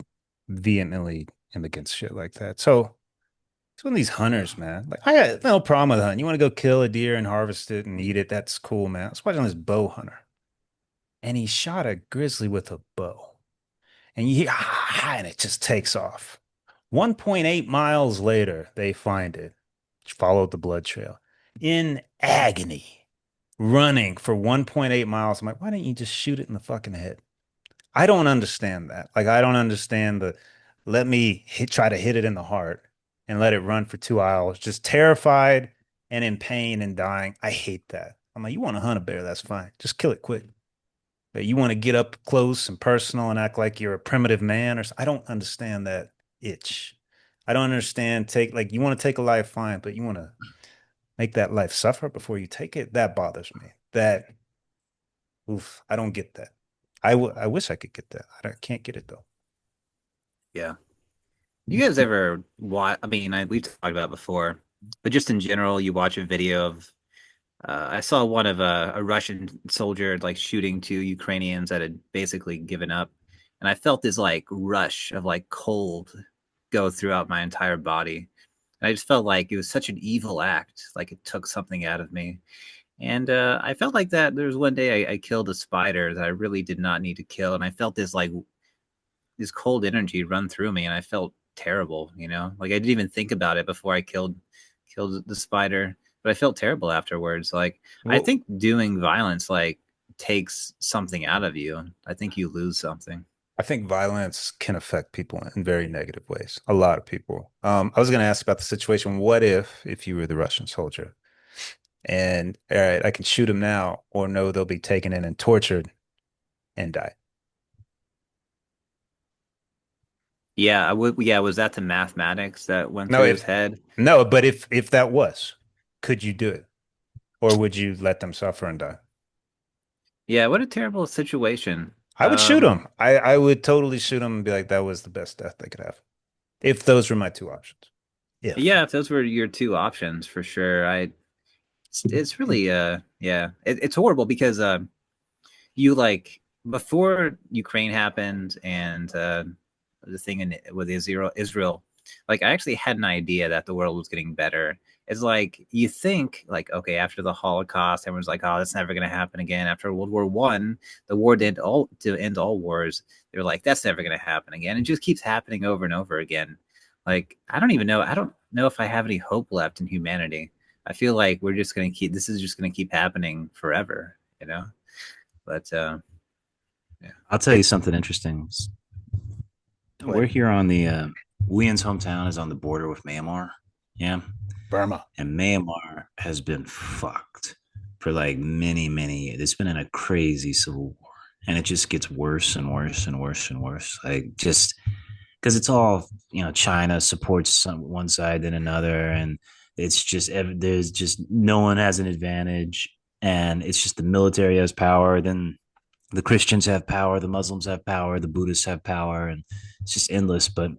vehemently am against shit like that. So it's one of these hunters, man. Like I got no problem with hunting. You want to go kill a deer and harvest it and eat it? That's cool, man. I was watching this bow hunter, and he shot a grizzly with a bow, and you hear and it just takes off. 1.8 miles later, they find it. Followed the blood trail in agony, running for 1.8 miles. I'm like, why didn't you just shoot it in the fucking head? I don't understand that. Like, I don't understand the let me try to hit it in the heart and let it run for 2 hours, just terrified and in pain and dying. I hate that. I'm like, you want to hunt a bear? That's fine. Just kill it quick. But you want to get up close and personal and act like you're a primitive man, or I don't understand that itch. I don't understand. Take like you want to take a life, fine, but you want to make that life suffer before you take it. That bothers me. That oof, I don't get that. I wish I could get that. Can't get it though. Yeah. You guys ever watch? I mean, we've talked about it before, but just in general, you watch a video of. I saw one of a Russian soldier like shooting two Ukrainians that had basically given up, and I felt this like rush of like cold go throughout my entire body. And I just felt like it was such an evil act, like it took something out of me. And I felt like that. There was one day I killed a spider that I really did not need to kill, and I felt this like this cold energy run through me, and I felt terrible. You know, like I didn't even think about it before I killed the spider, but I felt terrible afterwards. Like I Well, think doing violence like takes something out of you. I think you lose something. I think violence can affect people in very negative ways. A lot of people. I was going to ask about the situation. What if you were the Russian soldier and all right, I can shoot them now, or no, they'll be taken in and tortured and die. Yeah, I would. Yeah, was that the mathematics that went No, through his if head? no, but if that was, could you do it, or would you let them suffer and die? Yeah, what a terrible situation. I would shoot them. I would totally shoot them and be like, that was the best death they could have. If those were my two options. If. Yeah, if those were your two options for sure, it's really yeah, it's horrible because you like before Ukraine happened and the thing with Israel, like I actually had an idea that the world was getting better. It's like you think like okay, after the Holocaust, everyone's like, oh, that's never gonna happen again. After World War One, the war did all to end all wars. They're like, that's never gonna happen again. It just keeps happening over and over again. Like I don't even know. I don't know if I have any hope left in humanity. I feel like we're just gonna keep. This is just gonna keep happening forever. You know. But yeah. I'll tell you something interesting. What? We're here on the Wian's hometown is on the border with Myanmar. Yeah. Burma. And Myanmar has been fucked for like many years. It's been in a crazy civil war, and it just gets worse and worse and worse and worse. Like just because it's all China supports one side than another, and it's just there's just no one has an advantage, and it's just the military has power, then the Christians have power, the Muslims have power, the Buddhists have power, and it's just endless. But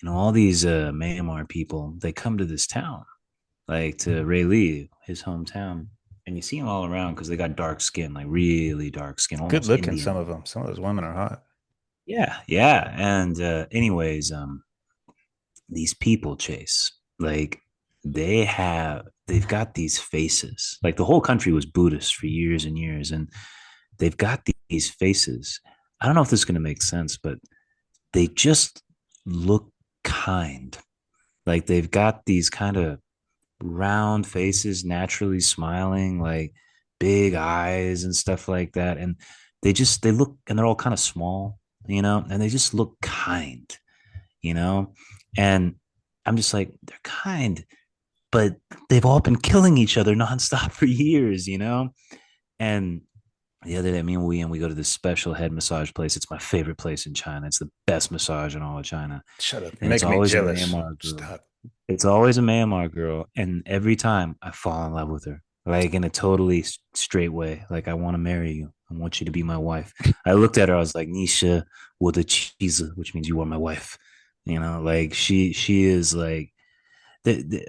all these Myanmar people, they come to this town, like to Rayleigh, his hometown, and you see them all around because they got dark skin, like really dark skin, Good almost looking, some Indian. of them. Some of those women are hot. Yeah, yeah. And anyways, these people chase, like they've got these faces. Like the whole country was Buddhist for years and years, and they've got these faces. I don't know if this is going to make sense, but they just look kind. Like they've got these kind of round faces, naturally smiling, like big eyes and stuff like that. And they look, and they're all kind of small, and they just look kind, you know? And I'm just like, they're kind, but they've all been killing each other nonstop for years. And the other day, me and we go to this special head massage place. It's my favorite place in China. It's the best massage in all of China. Shut up. You're And it's making me always a jealous. Myanmar girl. Stop. It's always a Myanmar girl. And every time I fall in love with her, like in a totally straight way. Like, I want to marry you. I want you to be my wife. I looked at her. I was like, Nisha with a cheese, which means you are my wife. Like she is like,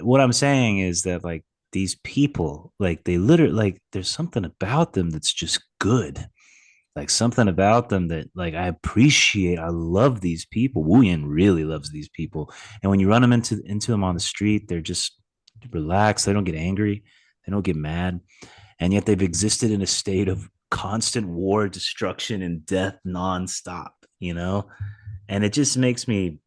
what I'm saying is that like these people, like they literally, like there's something about them that's just good, like something about them that like I appreciate. I love these people. Wu Yin really loves these people, and when you run them into them on the street, they're just relaxed. They don't get angry. They don't get mad, and yet they've existed in a state of constant war, destruction, and death nonstop. And it just makes me,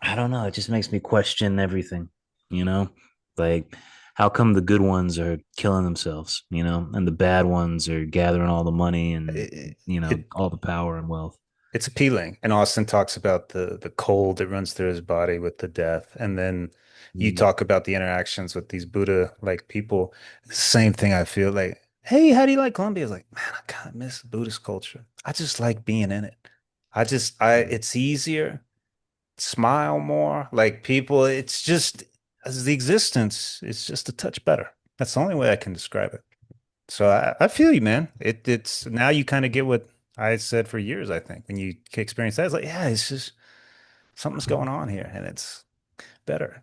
I don't know. It just makes me question everything, you know? Like, how come the good ones are killing themselves, and the bad ones are gathering all the money and, It, it all the power and wealth? it's appealing. And Austin talks about the cold that runs through his body with the death. And then you Mm. talk about the interactions with these Buddha like people. Same thing I feel like, hey, how do you like Colombia? It's like, man, I kind of miss Buddhist culture. I just like being in it. It's easier, smile more. Like people, it's just as the existence is just a touch better. That's the only way I can describe it. So I feel you, man. It's now you kind of get what I said for years, I think, when you experience that. It's like, yeah, it's just something's going on here and it's better.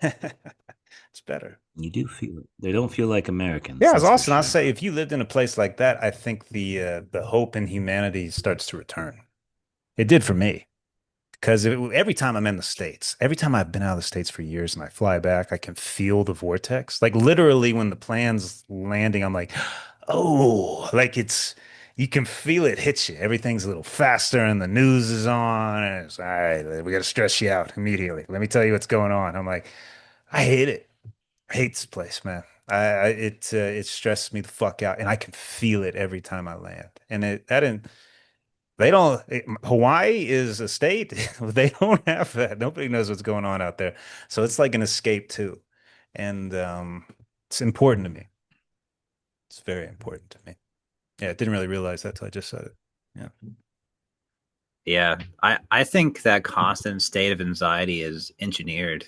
It's better. You do feel it. They don't feel like Americans, Yeah, as that's for Austin, I'll sure. say if you lived in a place like that, I think the hope in humanity starts to return. It did for me. Because every time I'm in the States, every time I've been out of the States for years and I fly back, I can feel the vortex. Like literally when the plane's landing, I'm like, oh, like you can feel it hit you. Everything's a little faster and the news is on. And it's all right, we got to stress you out immediately. Let me tell you what's going on. I'm like, I hate it. I hate this place, man. It stresses me the fuck out and I can feel it every time I land. And that didn't they don't. Hawaii is a state. They don't have that. Nobody knows what's going on out there. So it's like an escape too. And it's important to me. It's very important to me. Yeah, I didn't really realize that till I just said it. Yeah. Yeah, I think that constant state of anxiety is engineered.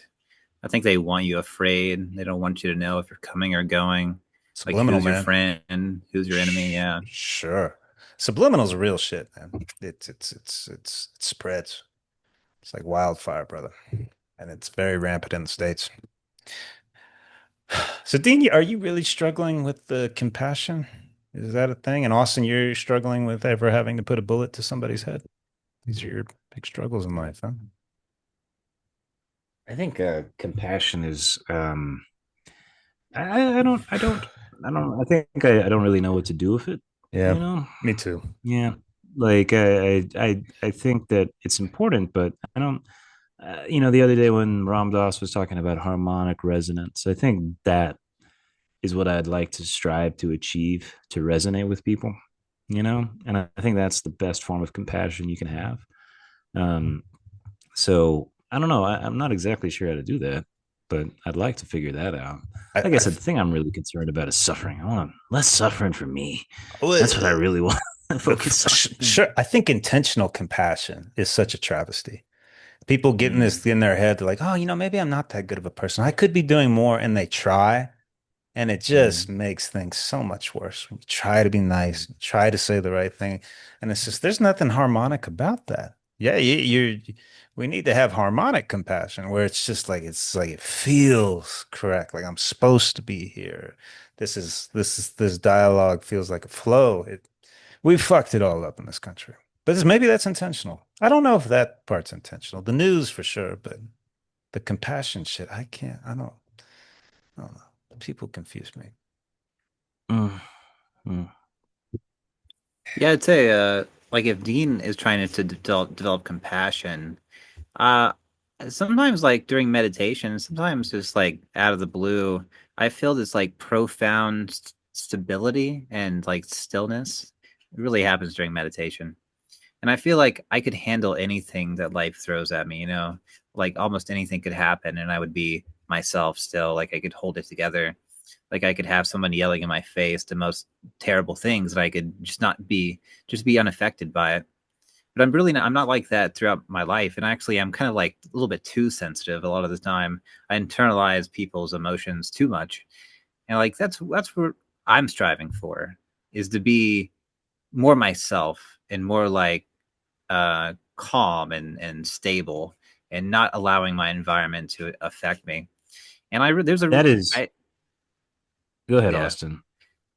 I think they want you afraid. They don't want you to know if you're coming or going. Like Subliminal, who's your man. friend, who's your enemy. Yeah. Sure. Subliminal's real shit, man. It spreads. It's like wildfire, brother. And it's very rampant in the States. So, Dean, are you really struggling with the compassion? Is that a thing? And Austin, you're struggling with ever having to put a bullet to somebody's head? These are your big struggles in life, huh? I think compassion is I think I don't really know what to do with it, Yeah, you know? me too. Yeah. Like I think that it's important, but I don't the other day when Ram Dass was talking about harmonic resonance, I think that is what I'd like to strive to achieve, to resonate with people, and I think that's the best form of compassion you can have. Um, so I don't know. I'm not exactly sure how to do that. but I'd like to figure that out. I, Like I I said, the thing I'm really concerned about is suffering. I want less suffering for me. well, That's what I really want to focus on. sure. I think intentional compassion is such a travesty. People getting Mm, this in their head, they're like, oh, maybe I'm not that good of a person. I could be doing more. And they try, and it just mm. makes things so much worse. When you try to be nice, try to say the right thing. And it's just, there's nothing harmonic about that. Yeah, we need to have harmonic compassion where it's like it feels correct. Like I'm supposed to be here. This dialogue feels like a flow. We fucked it all up in this country. But maybe that's intentional. I don't know if that part's intentional. The news for sure, but the compassion shit, I can't. I don't know. People confuse me. Mm, mm. Yeah, I'd say like if Dean is trying to develop compassion, uh sometimes like during meditation, sometimes just like out of the blue, I feel this like profound stability and like stillness. It really happens during meditation. And I feel like I could handle anything that life throws at me, like almost anything could happen and I would be myself still, like I could hold it together. Like I could have someone yelling in my face the most terrible things and I could just be unaffected by it. But I'm not like that throughout my life. And actually I'm kind of like a little bit too sensitive a lot of the time. I internalize people's emotions too much. And like that's what I'm striving for, is to be more myself and more like calm and stable and not allowing my environment to affect me. And there's a That is, I go ahead, yeah. Austin.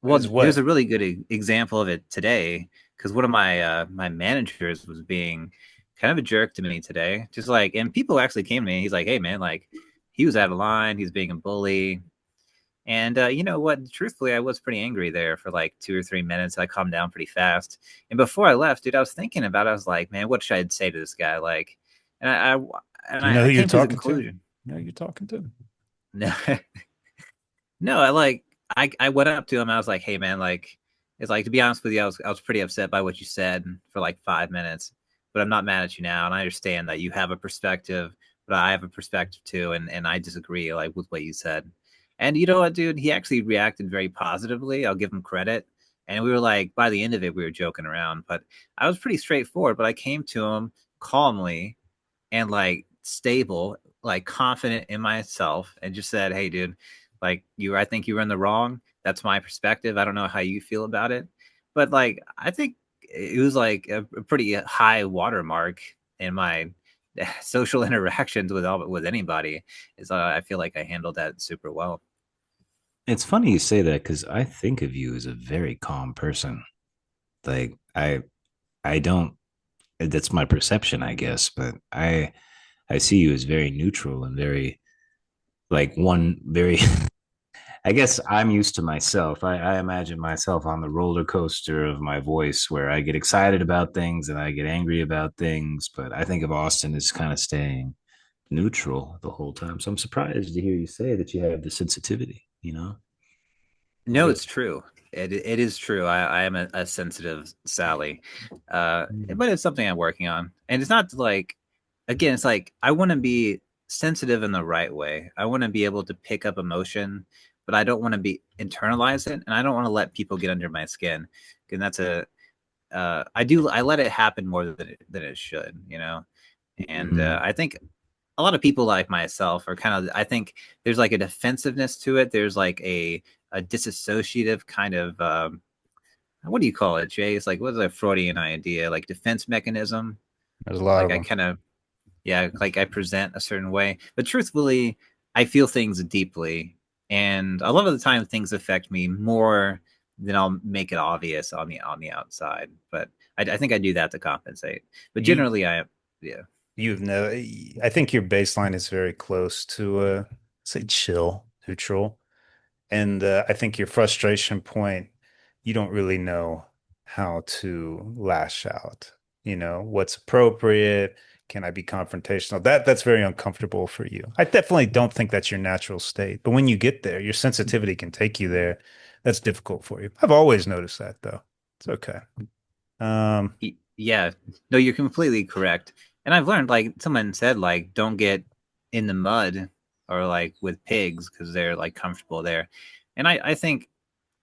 That is Well, there's a what? really good example of it today because one of my managers was being kind of a jerk to me today. Just like, and people actually came to me. He's like, "Hey, man, like he was out of line. He's being a bully." And you know what? Truthfully, I was pretty angry there for like 2 or 3 minutes. I calmed down pretty fast. And before I left, dude, I was thinking about it. I was like, "Man, what should I say to this guy?" Like, and Do you know I who you're came to the talking to? conclusion. You know who you're talking to? No, no, I went up to him. I was like, "Hey, man, like, it's like to be honest with you, I was pretty upset by what you said for like 5 minutes, but I'm not mad at you now, and I understand that you have a perspective, but I have a perspective too, and I disagree like with what you said." And you know what, dude? He actually reacted very positively. I'll give him credit. And we were like, by the end of it, we were joking around, but I was pretty straightforward. But I came to him calmly and like stable, like confident in myself, and just said, "Hey, dude, like I think you were in the wrong. That's my perspective. I don't know how you feel about it, but like, I think it was like a pretty high watermark in my social interactions with anybody. Is I feel like I handled that super well. It's funny you say that because I think of you as a very calm person. Like I don't. That's my perception, I guess, but I see you as very neutral and very like one very I guess I'm used to myself. I imagine myself on the roller coaster of my voice where I get excited about things and I get angry about things. But I think of Austin as kind of staying neutral the whole time. So I'm surprised to hear you say that you have the sensitivity, you know? No, it's true. It is true. I am a sensitive Sally, Mm. but it's something I'm working on. And it's not like, again, it's like I want to be sensitive in the right way. I want to be able to pick up emotion, but I don't want to be internalize it, and I don't want to let people get under my skin. And that's a I let it happen more than it should, And Mm. I think a lot of people like myself are kind of, I think there's like a defensiveness to it. There's like a disassociative kind of what do you call it, Jay? It's like, what's a Freudian idea, like defense mechanism? There's a lot Like of I them. kind of, yeah, like I present a certain way, but truthfully I feel things deeply, and a lot of the time things affect me more than I'll make it obvious on the outside. But I think I do that to compensate, but You generally yeah. you've no. I think your baseline is very close to say chill, neutral. And I think your frustration point, you don't really know how to lash out. What's appropriate? Can I be confrontational? That's very uncomfortable for you. I definitely don't think that's your natural state. But when you get there, your sensitivity can take you there. That's difficult for you. I've always noticed that though. It's okay. Um, Yeah, no, you're completely correct. And I've learned, like someone said, like don't get in the mud or like with pigs because they're like comfortable there. And I think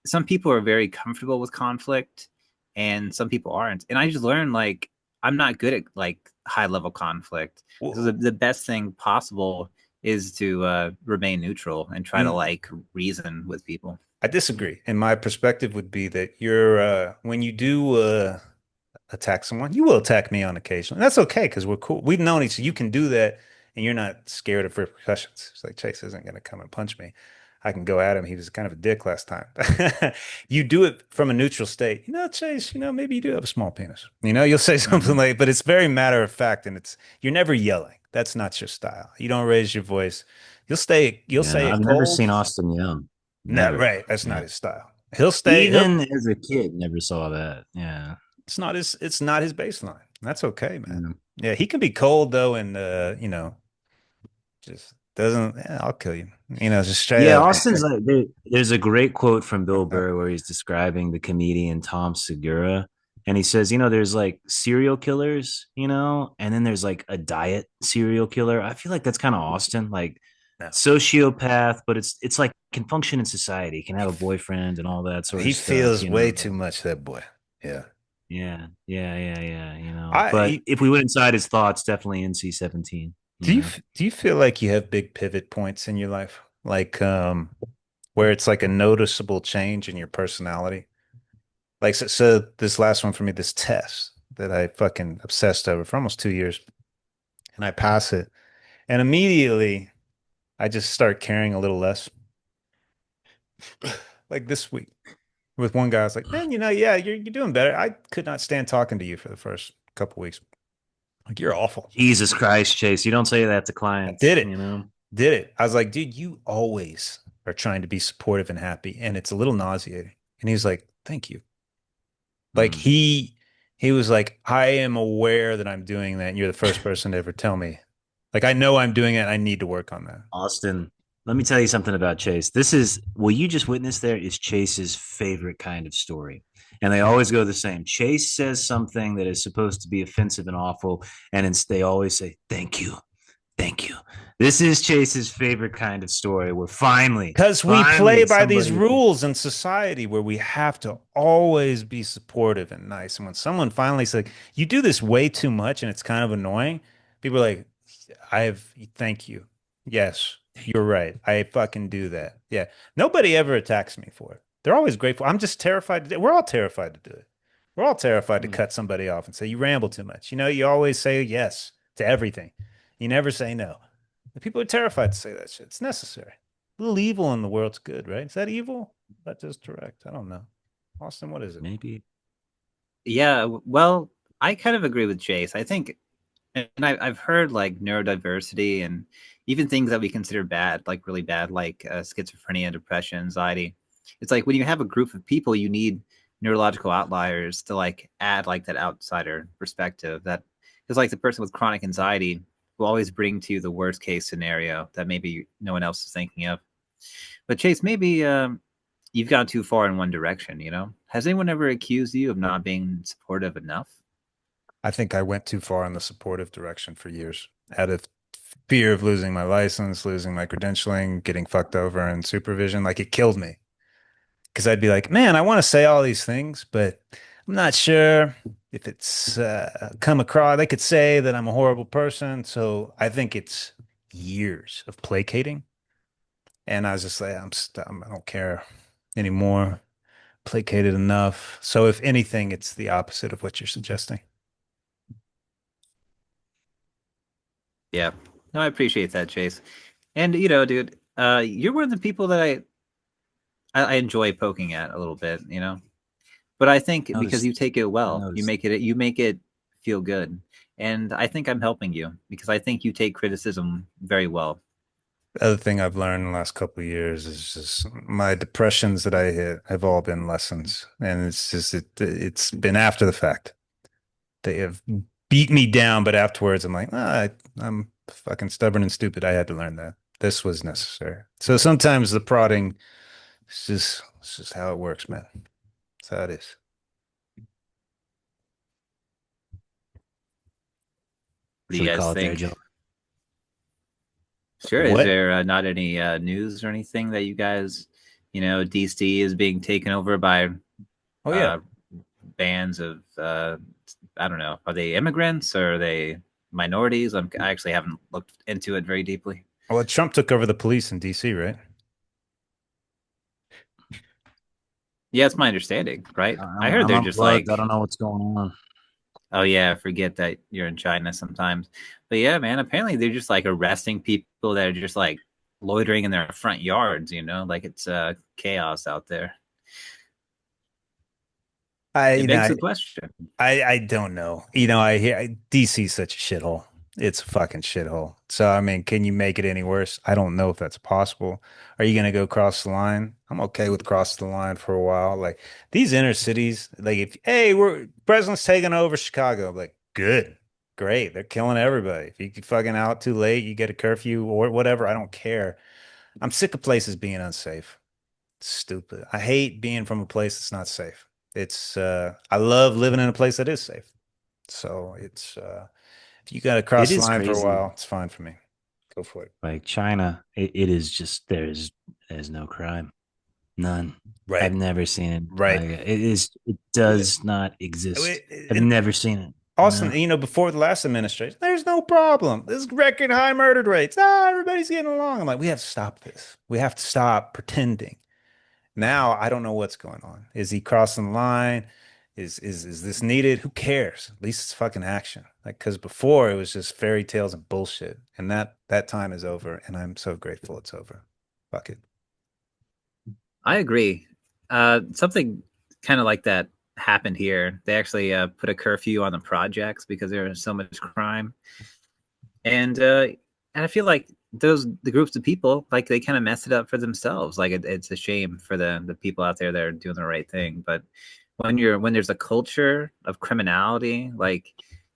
some people are very comfortable with conflict and some people aren't. And I just learned like I'm not good at like high level conflict. So Well, the best thing possible is to remain neutral and try to mm, like reason with people. I disagree. And my perspective would be that you're when you do attack someone, you will attack me on occasion. And that's okay because we're cool. We've known each other. You can do that and you're not scared of repercussions. It's like Chase isn't going to come and punch me. I can go at him. He was kind of a dick last time. You do it from a neutral state. Chase, maybe you do have a small penis. You'll say something Mm-hmm. like, but it's very matter of fact and you're never yelling. That's not your style. You don't raise your voice. You'll Yeah, say I've it never cold. seen Austin Young. Not Never. right. That's not Yeah. his style. He'll Even as a kid, never saw that. Yeah. it's not his baseline. That's okay, man. Yeah. Yeah, he can be cold though, and just doesn't. Yeah, I'll kill you. Just straight Yeah, up. Austin's like there's a great quote from Bill Burr where he's describing the comedian Tom Segura, and he says, there's like serial killers, and then there's like a diet serial killer. I feel like that's kind of Austin, like No, sociopath, but it's like can function in society, can he have a boyfriend and all that sort he of stuff, feels way too much, that boy. Yeah. Yeah, yeah, yeah, yeah. But I if we went inside his thoughts, definitely NC-17. do you do you feel like you have big pivot points in your life, like where it's like a noticeable change in your personality? Like so this last one for me, this test that I fucking obsessed over for almost 2 years, and I pass it, and immediately I just start caring a little less. Like this week with one guy, I was like, man, yeah, you're doing better. I could not stand talking to you for the first couple weeks. Like you're awful. Jesus Christ, Chase, you don't say that to I clients, did it. Did it. I was like, dude, you always are trying to be supportive and happy, and it's a little nauseating. And he was like, thank you. Like Hmm. he was like, I am aware that I'm doing that, and you're the first person to ever tell me. Like I know I'm doing it. I need to work on that. Austin, let me tell you something about Chase. This is what you just witnessed there is Chase's favorite kind of story. And they always go the same. Chase says something that is supposed to be offensive and awful, and they always say, thank you. Thank you. This is Chase's favorite kind of story where Because we play finally by these somebody. rules in society where we have to always be supportive and nice. And when someone finally says, you do this way too much and it's kind of annoying, people are like, thank you. Yes, you're right. I fucking do that. Yeah. Nobody ever attacks me for it. They're always grateful. I'm just terrified to do it. We're all terrified to do it. We're all terrified to Hmm, cut somebody off and say, you ramble too much. You always say yes to everything. You never say no. The people are terrified to say that shit. It's necessary. A little evil in the world's good, right? Is that evil? That is direct. I don't know. Austin, what is it? maybe. Yeah, well, I kind of agree with Chase. I think, and I've heard like neurodiversity and even things that we consider bad, like really bad, like schizophrenia, depression, anxiety. It's like when you have a group of people, you need neurological outliers to like add like that outsider perspective. That is like the person with chronic anxiety will always bring to you the worst case scenario that maybe no one else is thinking of. But Chase, maybe you've gone too far in one direction. Has anyone ever accused you of not being supportive enough? I think I went too far in the supportive direction for years out of fear of losing my license, losing my credentialing, getting fucked over in supervision. Like it killed me because I'd be like, man, I want to say all these things, but I'm not sure if it's come across. They could say that I'm a horrible person. So I think it's years of placating. And I was just like, I don't care anymore. Placated enough. So if anything, it's the opposite of what you're suggesting. Yeah. No, I appreciate that, Chase. And dude, you're one of the people that I enjoy poking at a little bit. But I think because Noticed. you take it I well, noticed. you make it feel good, and I think I'm helping you because I think you take criticism very well. The other thing I've learned in the last couple of years is just my depressions that I hit have all been lessons. And it's been after the fact. They have beat me down, but afterwards I'm like, I'm fucking stubborn and stupid. I had to learn that. This was necessary. So sometimes the prodding it's just how it works, man. That's how it is. What do Should you we guys call it there, think? Joe? Sure. Is What? there not any news or anything that you guys, DC is being taken over by Oh yeah. uh, bands of, I don't know, are they immigrants or are they minorities? I actually haven't looked into it very deeply. Well, Trump took over the police in DC, right? Yeah, it's my understanding, right? I heard I'm they're just unplugged. I like, don't know what's going on. oh yeah, forget that you're in China sometimes. But yeah, man, apparently they're just like arresting people that are just like loitering in their front yards, like it's chaos out there. I, It you know, begs I, the question. I don't know. I hear DC's such a shithole. It's a fucking shithole. So I mean, can you make it any worse? I don't know if that's possible. Are you gonna go cross the line? I'm okay with crossing the line for a while. Like these inner cities, like if hey, we're president's taking over Chicago, I'm like, good, great. They're killing everybody. If you get fucking out too late, you get a curfew or whatever. I don't care. I'm sick of places being unsafe. It's stupid. I hate being from a place that's not safe. I love living in a place that is safe. So if you got to It cross the is line for a crazy. while, it's fine for me. Go for it. Like China, it is just there's no crime. None. I've Right. never seen it. Right. Like it Uh, does not exist. I've And never seen it. Austin, before the last administration, there's no problem. There's record high murder rates. Everybody's getting along. I'm like, we have to stop this. We have to stop pretending. Now I don't know what's going on. Is he crossing the line? Is this needed? Who cares? At least it's fucking action. Like because before it was just fairy tales and bullshit. And that time is over, and I'm so grateful it's over. Fuck it. I agree. Something kind of like that happened here. They actually put a curfew on the projects because there was so much crime, and I feel like the groups of people like they kind of messed it up for themselves. Like it's a shame for the people out there that are doing the right thing, but when there's a culture of criminality, like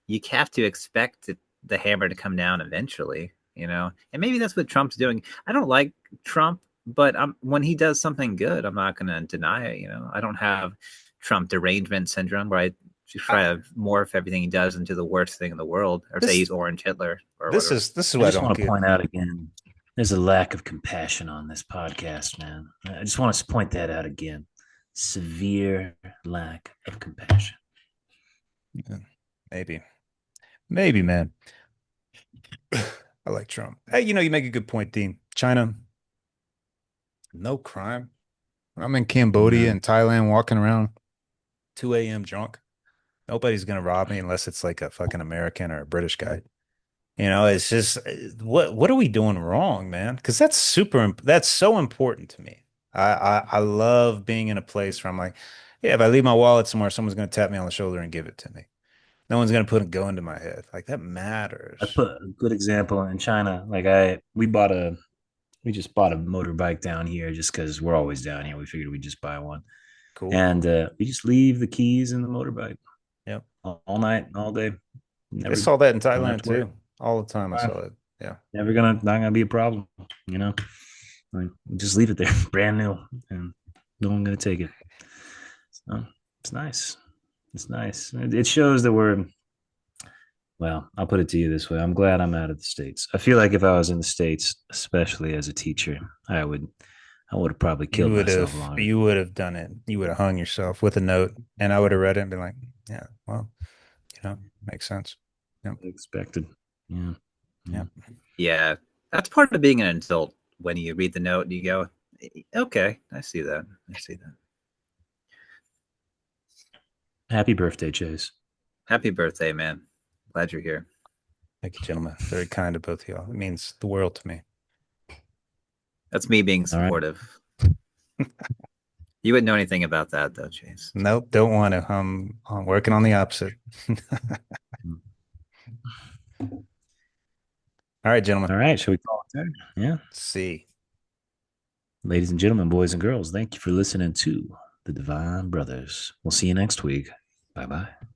you have to expect the hammer to come down eventually, and maybe that's what Trump's doing. I don't like Trump, but when he does something good, I'm not going to deny it. I don't have Trump derangement syndrome where I just I, try to morph everything he does into the worst thing in the world, or say this he's Orange Hitler or this whatever. is this is I what I just don't want to get. point out again, there's a lack of compassion on this podcast, man. I just want to point that out again. Severe lack of compassion. Yeah, maybe. Maybe, man. I like Trump. Hey, you make a good point, Dean. China, no crime. I'm in Cambodia No, and Thailand walking around 2 a.m. drunk. Nobody's gonna rob me unless it's like a fucking American or a British guy. It's just what are we doing wrong, man? Because that's so important to me. I love being in a place where I'm like, yeah, if I leave my wallet somewhere, someone's gonna tap me on the shoulder and give it to me. No one's gonna put a gun to my head. Like that I matters. put a good example in China. We just bought a motorbike down here just because we're always down here. We figured we'd just buy one, Cool. and we just leave the keys in the motorbike Yep. all night, all day. I Never saw that in don't have Thailand to worry. too. All the time I Uh, saw it. Yeah. not gonna be a problem. You know, like, just leave it there, brand new, and no one gonna take it. So it's nice. It's nice. It shows that we're well. I'll put it to you this way: I'm glad I'm out of the states. I feel like if I was in the states, especially as a teacher, I would have probably You killed would myself have longer. you would have done it. You would have hung yourself with a note and I would have read it and been like, yeah, well, makes sense. Yep. Expected. Yeah. Yeah. Yep. Yeah, that's part of being an adult. When you read the note and you go, okay, I see that. I see that. Happy birthday, Chase. Happy birthday, man. Glad you're here. Thank you, gentlemen. Very kind of both of y'all. It means the world to me. That's me being All right. supportive. You wouldn't know anything about that, though, Chase. Nope, don't want to. I'm working on the opposite. All right, gentlemen. All right. Shall we call it there? Yeah. See. Ladies and gentlemen, boys and girls, thank you for listening to the Divine Brothers. We'll see you next week. Bye bye.